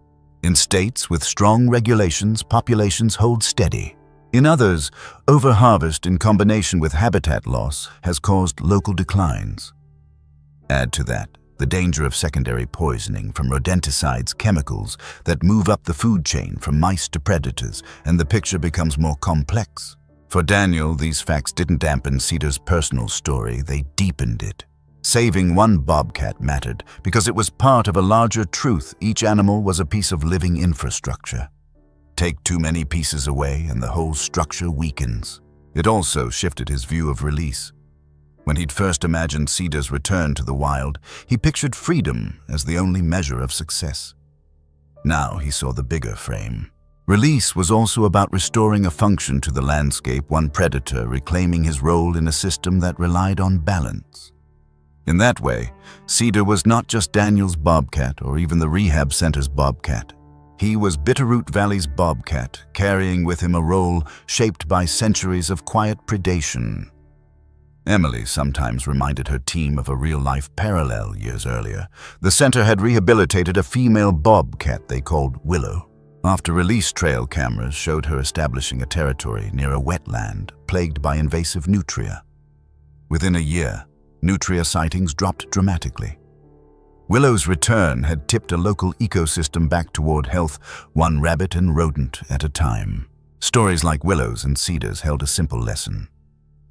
S1: In states with strong regulations, populations hold steady. In others, overharvest in combination with habitat loss has caused local declines. Add to that the danger of secondary poisoning from rodenticides, chemicals that move up the food chain from mice to predators, and the picture becomes more complex. For Daniel, these facts didn't dampen Cedar's personal story, they deepened it. Saving one bobcat mattered because it was part of a larger truth: each animal was a piece of living infrastructure. Take too many pieces away and the whole structure weakens. It also shifted his view of release. When he'd first imagined Cedar's return to the wild, he pictured freedom as the only measure of success. Now he saw the bigger frame. Release was also about restoring a function to the landscape, one predator reclaiming his role in a system that relied on balance. In that way, Cedar was not just Daniel's bobcat or even the rehab center's bobcat. He was Bitterroot Valley's bobcat, carrying with him a role shaped by centuries of quiet predation. Emily sometimes reminded her team of a real-life parallel years earlier. The center had rehabilitated a female bobcat they called Willow. After release trail cameras showed her establishing a territory near a wetland plagued by invasive nutria. Within a year, nutria sightings dropped dramatically. Willow's return had tipped a local ecosystem back toward health, one rabbit and rodent at a time. Stories like Willow's and Cedar's held a simple lesson.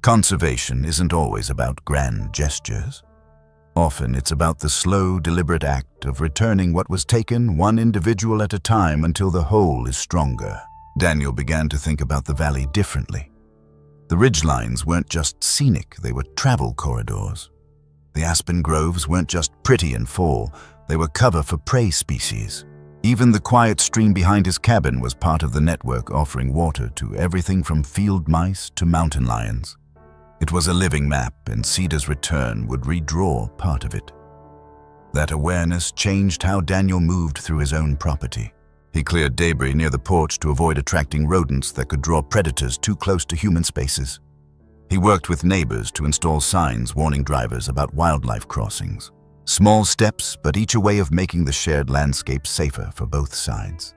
S1: Conservation isn't always about grand gestures. Often it's about the slow, deliberate act of returning what was taken one individual at a time until the whole is stronger. Daniel began to think about the valley differently. The ridgelines weren't just scenic, they were travel corridors. The aspen groves weren't just pretty in fall, they were cover for prey species. Even the quiet stream behind his cabin was part of the network, offering water to everything from field mice to mountain lions. It was a living map, and Cedar's return would redraw part of it. That awareness changed how Daniel moved through his own property. He cleared debris near the porch to avoid attracting rodents that could draw predators too close to human spaces. He worked with neighbors to install signs warning drivers about wildlife crossings. Small steps, but each a way of making the shared landscape safer for both sides.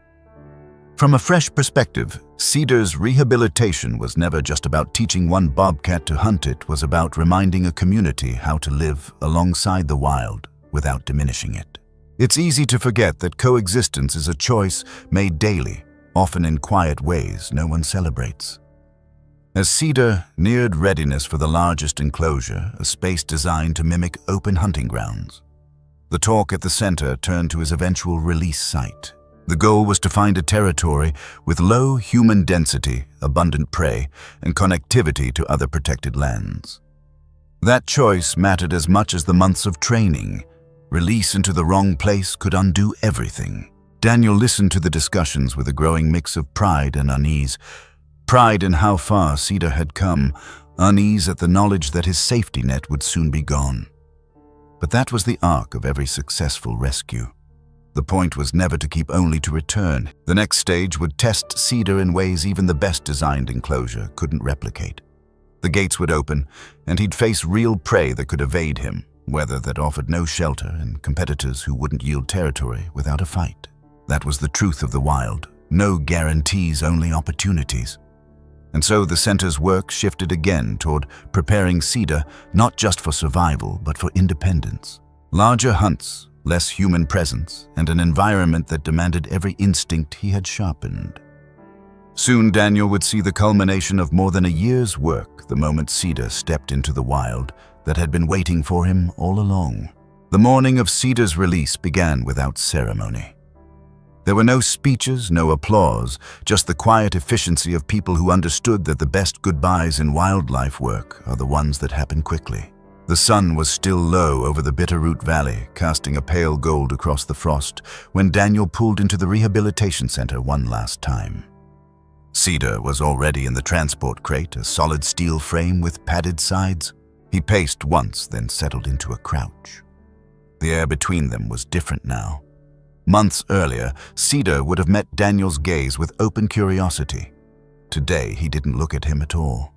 S1: From a fresh perspective, Cedar's rehabilitation was never just about teaching one bobcat to hunt. It was about reminding a community how to live alongside the wild without diminishing it. It's easy to forget that coexistence is a choice made daily, often in quiet ways no one celebrates. As Cedar neared readiness for the largest enclosure, a space designed to mimic open hunting grounds, the talk at the center turned to his eventual release site. The goal was to find a territory with low human density, abundant prey, and connectivity to other protected lands. That choice mattered as much as the months of training. Release into the wrong place could undo everything. Daniel listened to the discussions with a growing mix of pride and unease. Pride in how far Cedar had come, unease at the knowledge that his safety net would soon be gone. But that was the arc of every successful rescue. The point was never to keep, only to return. The next stage would test Cedar in ways even the best designed enclosure couldn't replicate. The gates would open, and he'd face real prey that could evade him, weather that offered no shelter, and competitors who wouldn't yield territory without a fight. That was the truth of the wild. No guarantees, only opportunities. And so the center's work shifted again toward preparing Cedar not just for survival, but for independence. Larger hunts, less human presence, and an environment that demanded every instinct he had sharpened. Soon Daniel would see the culmination of more than a year's work the moment Cedar stepped into the wild that had been waiting for him all along. The morning of Cedar's release began without ceremony. There were no speeches, no applause, just the quiet efficiency of people who understood that the best goodbyes in wildlife work are the ones that happen quickly. The sun was still low over the Bitterroot Valley, casting a pale gold across the frost, when Daniel pulled into the rehabilitation center one last time. Cedar was already in the transport crate, a solid steel frame with padded sides. He paced once, then settled into a crouch. The air between them was different now. Months earlier, Cedar would have met Daniel's gaze with open curiosity. Today, he didn't look at him at all.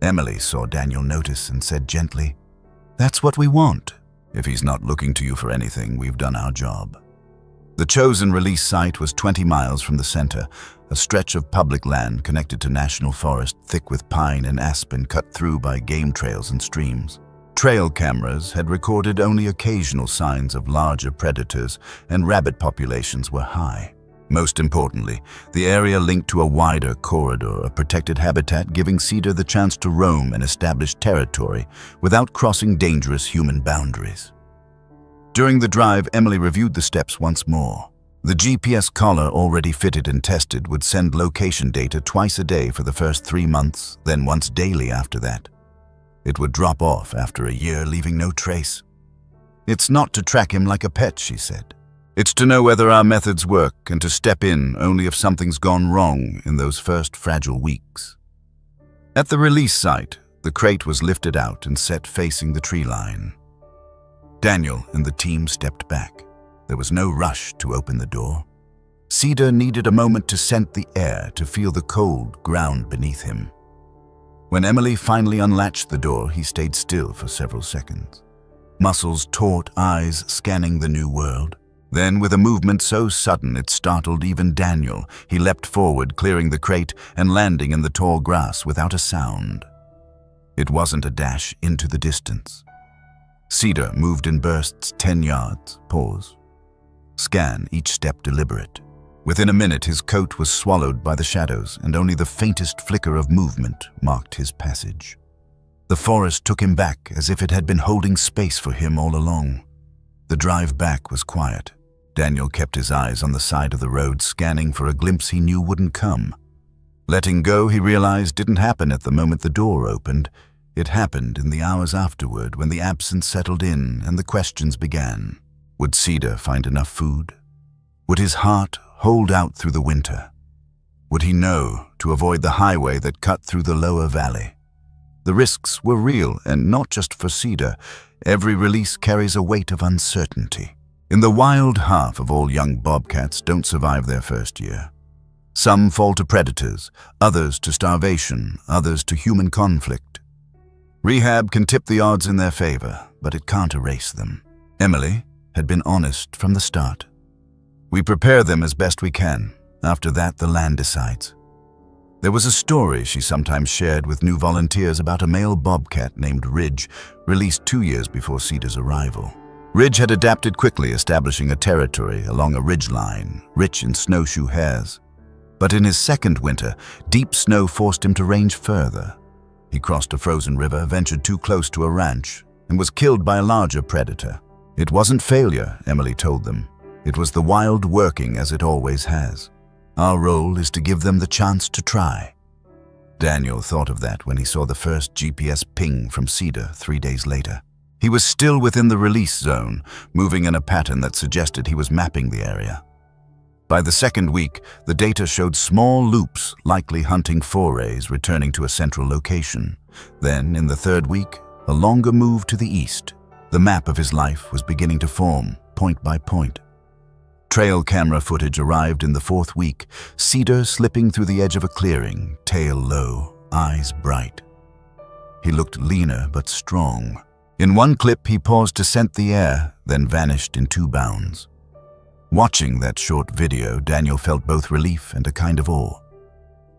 S1: Emily saw Daniel notice and said gently, "That's what we want. If he's not looking to you for anything, we've done our job." The chosen release site was 20 miles from the center, a stretch of public land connected to national forest thick with pine and aspen cut through by game trails and streams. Trail cameras had recorded only occasional signs of larger predators, and rabbit populations were high. Most importantly, the area linked to a wider corridor, a protected habitat giving Cedar the chance to roam and establish territory without crossing dangerous human boundaries. During the drive, Emily reviewed the steps once more. The GPS collar already fitted and tested would send location data twice a day for the first 3 months, then once daily after that. It would drop off after a year, leaving no trace. "It's not to track him like a pet," she said. "It's to know whether our methods work and to step in only if something's gone wrong in those first fragile weeks." At the release site, the crate was lifted out and set facing the tree line. Daniel and the team stepped back. There was no rush to open the door. Cedar needed a moment to scent the air, to feel the cold ground beneath him. When Emily finally unlatched the door, he stayed still for several seconds. Muscles taut, eyes scanning the new world. Then, with a movement so sudden it startled even Daniel, he leapt forward, clearing the crate and landing in the tall grass without a sound. It wasn't a dash into the distance. Cedar moved in bursts, 10 yards, pause. Scan, each step deliberate. Within a minute, his coat was swallowed by the shadows, and only the faintest flicker of movement marked his passage. The forest took him back as if it had been holding space for him all along. The drive back was quiet. Daniel kept his eyes on the side of the road, scanning for a glimpse he knew wouldn't come. Letting go, he realized, didn't happen at the moment the door opened. It happened in the hours afterward, when the absence settled in and the questions began. Would Cedar find enough food? Would his heart hold out through the winter? Would he know to avoid the highway that cut through the lower valley? The risks were real, and not just for Cedar. Every release carries a weight of uncertainty. In the wild, half of all young bobcats don't survive their first year. Some fall to predators, others to starvation, others to human conflict. Rehab can tip the odds in their favor, but it can't erase them. Emily had been honest from the start. "We prepare them as best we can. After that, the land decides." There was a story she sometimes shared with new volunteers about a male bobcat named Ridge, released 2 years before Cedar's arrival. Ridge had adapted quickly, establishing a territory along a ridgeline, rich in snowshoe hares. But in his second winter, deep snow forced him to range further. He crossed a frozen river, ventured too close to a ranch, and was killed by a larger predator. It wasn't failure, Emily told them. It was the wild working as it always has. Our role is to give them the chance to try. Daniel thought of that when he saw the first GPS ping from Cedar 3 days later. He was still within the release zone, moving in a pattern that suggested he was mapping the area. By the second week, the data showed small loops, likely hunting forays returning to a central location. Then, in the third week, a longer move to the east. The map of his life was beginning to form, point by point. Trail camera footage arrived in the fourth week, Cedar slipping through the edge of a clearing, tail low, eyes bright. He looked leaner but strong. In one clip, he paused to scent the air, then vanished in 2 bounds. Watching that short video, Daniel felt both relief and a kind of awe.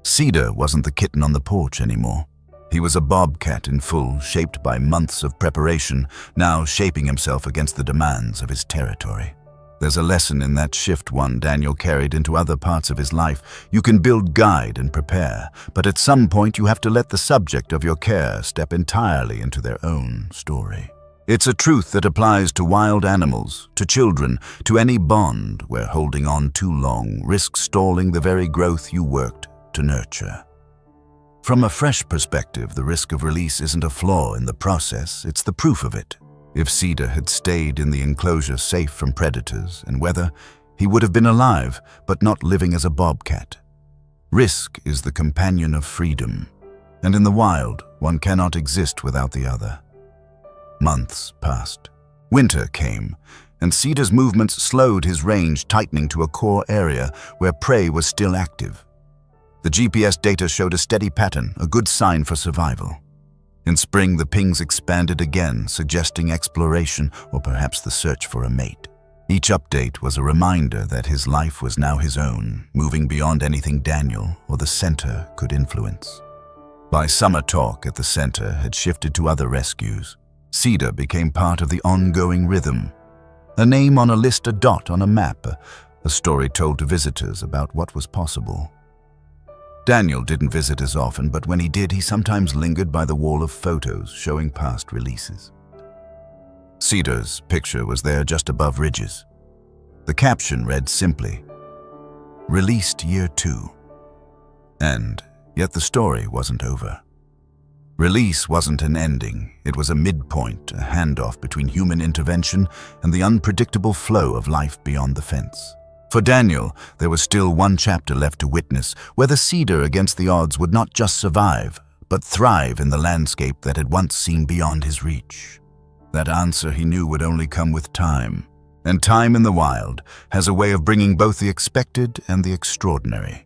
S1: Cedar wasn't the kitten on the porch anymore. He was a bobcat in full, shaped by months of preparation, now shaping himself against the demands of his territory. There's a lesson in that shift one Daniel carried into other parts of his life. You can build, guide, and prepare, but at some point you have to let the subject of your care step entirely into their own story. It's a truth that applies to wild animals, to children, to any bond where holding on too long risks stalling the very growth you worked to nurture. From a fresh perspective, the risk of release isn't a flaw in the process, it's the proof of it. If Cedar had stayed in the enclosure safe from predators and weather, he would have been alive, but not living as a bobcat. Risk is the companion of freedom, and in the wild, one cannot exist without the other. Months passed. Winter came, and Cedar's movements slowed his range, tightening to a core area where prey was still active. The GPS data showed a steady pattern, a good sign for survival. In spring, the pings expanded again, suggesting exploration or perhaps the search for a mate. Each update was a reminder that his life was now his own, moving beyond anything Daniel or the center could influence. By summer, talk at the center had shifted to other rescues. Cedar became part of the ongoing rhythm. A name on a list, a dot on a map, a story told to visitors about what was possible. Daniel didn't visit as often, but when he did, he sometimes lingered by the wall of photos showing past releases. Cedar's picture was there just above Ridge's. The caption read simply, "Released Year 2. And yet the story wasn't over. Release wasn't an ending, it was a midpoint, a handoff between human intervention and the unpredictable flow of life beyond the fence. For Daniel, there was still one chapter left to witness, whether Cedar against the odds would not just survive, but thrive in the landscape that had once seemed beyond his reach. That answer he knew would only come with time, and time in the wild has a way of bringing both the expected and the extraordinary.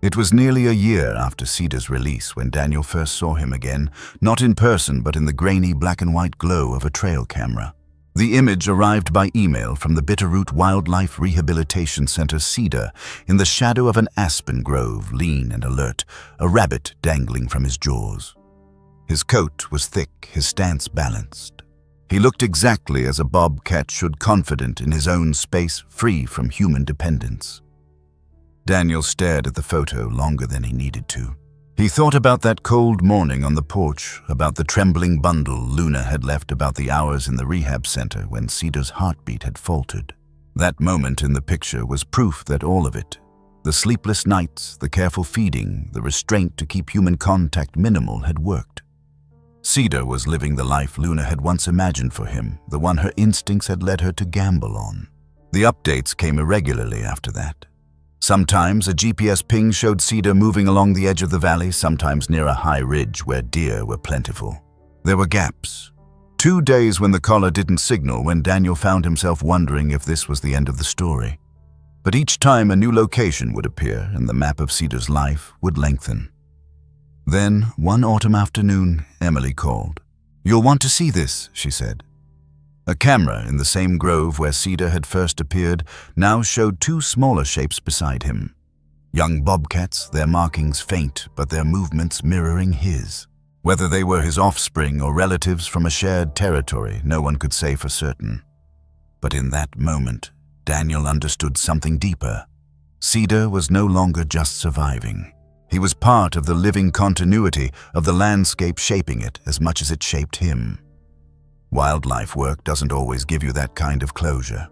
S1: It was nearly a year after Cedar's release when Daniel first saw him again, not in person but in the grainy black and white glow of a trail camera. The image arrived by email from the Bitterroot Wildlife Rehabilitation Center Cedar in the shadow of an aspen grove, lean and alert, a rabbit dangling from his jaws. His coat was thick, his stance balanced. He looked exactly as a bobcat should, confident in his own space, free from human dependence. Daniel stared at the photo longer than he needed to. He thought about that cold morning on the porch, about the trembling bundle Luna had left, about the hours in the rehab center when Cedar's heartbeat had faltered. That moment in the picture was proof that all of it, the sleepless nights, the careful feeding, the restraint to keep human contact minimal, had worked. Cedar was living the life Luna had once imagined for him, the one her instincts had led her to gamble on. The updates came irregularly after that. Sometimes a GPS ping showed Cedar moving along the edge of the valley, sometimes near a high ridge where deer were plentiful. There were gaps. 2 days when the collar didn't signal, when Daniel found himself wondering if this was the end of the story. But each time a new location would appear and the map of Cedar's life would lengthen. Then, one autumn afternoon, Emily called. "You'll want to see this," she said. A camera in the same grove where Cedar had first appeared now showed 2 smaller shapes beside him. Young bobcats, their markings faint, but their movements mirroring his. Whether they were his offspring or relatives from a shared territory, no one could say for certain. But in that moment, Daniel understood something deeper. Cedar was no longer just surviving. He was part of the living continuity of the landscape, shaping it as much as it shaped him. Wildlife work doesn't always give you that kind of closure.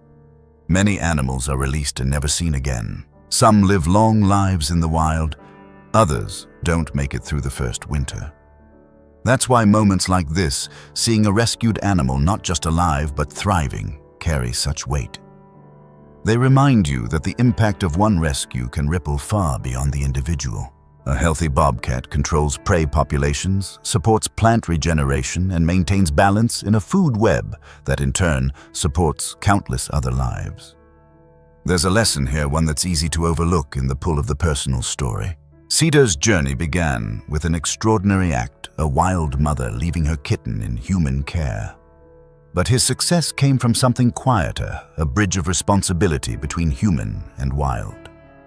S1: Many animals are released and never seen again. Some live long lives in the wild, others don't make it through the first winter. That's why moments like this, seeing a rescued animal not just alive but thriving, carry such weight. They remind you that the impact of one rescue can ripple far beyond the individual. A healthy bobcat controls prey populations, supports plant regeneration, and maintains balance in a food web that in turn supports countless other lives. There's a lesson here, one that's easy to overlook in the pull of the personal story. Cedar's journey began with an extraordinary act, a wild mother leaving her kitten in human care. But his success came from something quieter, a bridge of responsibility between human and wild.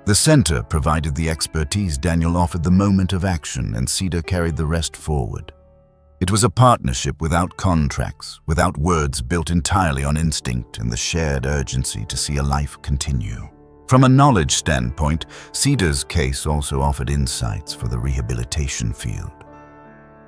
S1: The center provided the expertise, Daniel offered the moment of action, and Cedar carried the rest forward. It was a partnership without contracts, without words, built entirely on instinct and the shared urgency to see a life continue. From a knowledge standpoint, Cedar's case also offered insights for the rehabilitation field.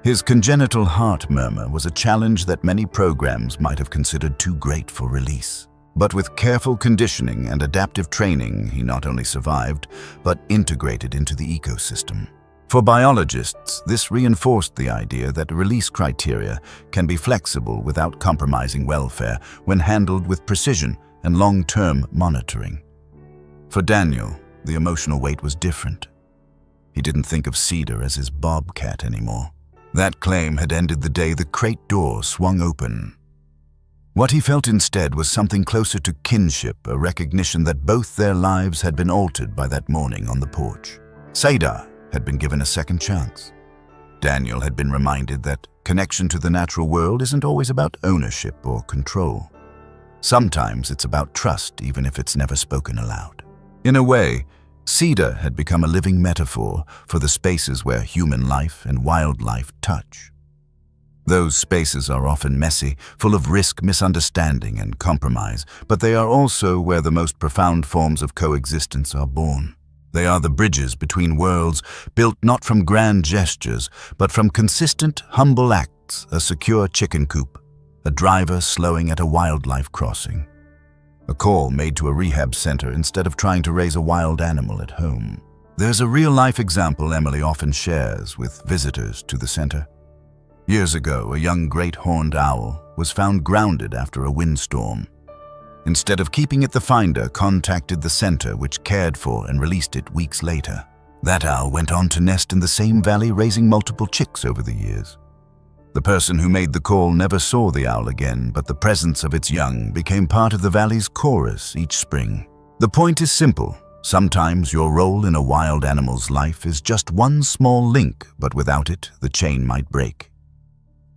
S1: His congenital heart murmur was a challenge that many programs might have considered too great for release. But with careful conditioning and adaptive training, he not only survived, but integrated into the ecosystem. For biologists, this reinforced the idea that release criteria can be flexible without compromising welfare when handled with precision and long-term monitoring. For Daniel, the emotional weight was different. He didn't think of Cedar as his bobcat anymore. That claim had ended the day the crate door swung open. What he felt instead was something closer to kinship, a recognition that both their lives had been altered by that morning on the porch. Cedar had been given a second chance. Daniel had been reminded that connection to the natural world isn't always about ownership or control. Sometimes it's about trust, even if it's never spoken aloud. In a way, Cedar had become a living metaphor for the spaces where human life and wildlife touch. Those spaces are often messy, full of risk, misunderstanding, and compromise, but they are also where the most profound forms of coexistence are born. They are the bridges between worlds, built not from grand gestures, but from consistent, humble acts: a secure chicken coop, a driver slowing at a wildlife crossing, a call made to a rehab center instead of trying to raise a wild animal at home. There's a real-life example Emily often shares with visitors to the center. Years ago, a young great horned owl was found grounded after a windstorm. Instead of keeping it, the finder contacted the center, which cared for and released it weeks later. That owl went on to nest in the same valley, raising multiple chicks over the years. The person who made the call never saw the owl again, but the presence of its young became part of the valley's chorus each spring. The point is simple. Sometimes your role in a wild animal's life is just one small link, but without it, the chain might break.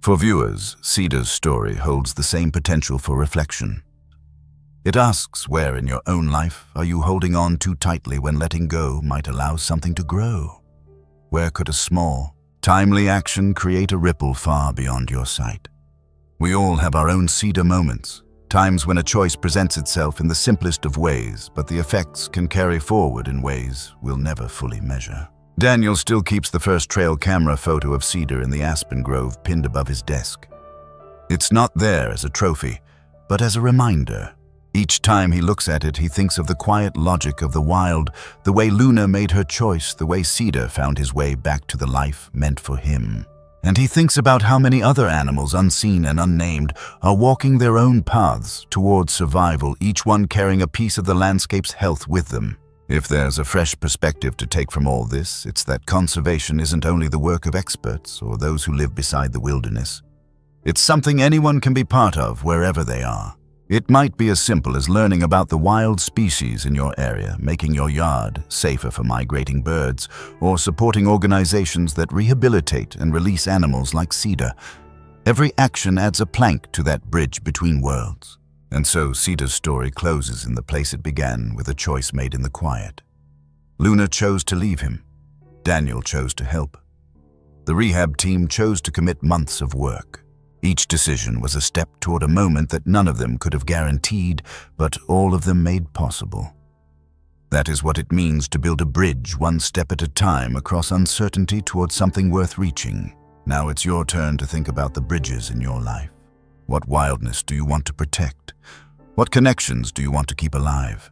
S1: For viewers, Cedar's story holds the same potential for reflection. It asks, where in your own life are you holding on too tightly when letting go might allow something to grow? Where could a small, timely action create a ripple far beyond your sight? We all have our own Cedar moments, times when a choice presents itself in the simplest of ways, but the effects can carry forward in ways we'll never fully measure. Daniel still keeps the first trail camera photo of Cedar in the aspen grove pinned above his desk. It's not there as a trophy, but as a reminder. Each time he looks at it, he thinks of the quiet logic of the wild, the way Luna made her choice, the way Cedar found his way back to the life meant for him. And he thinks about how many other animals, unseen and unnamed, are walking their own paths towards survival, each one carrying a piece of the landscape's health with them. If there's a fresh perspective to take from all this, it's that conservation isn't only the work of experts or those who live beside the wilderness. It's something anyone can be part of wherever they are. It might be as simple as learning about the wild species in your area, making your yard safer for migrating birds, or supporting organizations that rehabilitate and release animals like Cedar. Every action adds a plank to that bridge between worlds. And so Cedar's story closes in the place it began, with a choice made in the quiet. Luna chose to leave him. Daniel chose to help. The rehab team chose to commit months of work. Each decision was a step toward a moment that none of them could have guaranteed, but all of them made possible. That is what it means to build a bridge one step at a time across uncertainty towards something worth reaching. Now it's your turn to think about the bridges in your life. What wildness do you want to protect? What connections do you want to keep alive?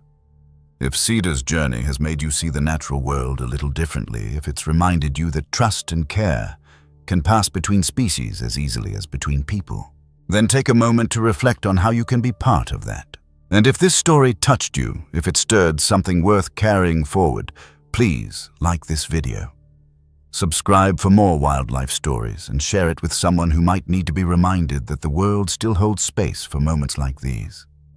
S1: If Cedar's journey has made you see the natural world a little differently, if it's reminded you that trust and care can pass between species as easily as between people, then take a moment to reflect on how you can be part of that. And if this story touched you, if it stirred something worth carrying forward, please like this video. Subscribe for more wildlife stories and share it with someone who might need to be reminded that the world still holds space for moments like these.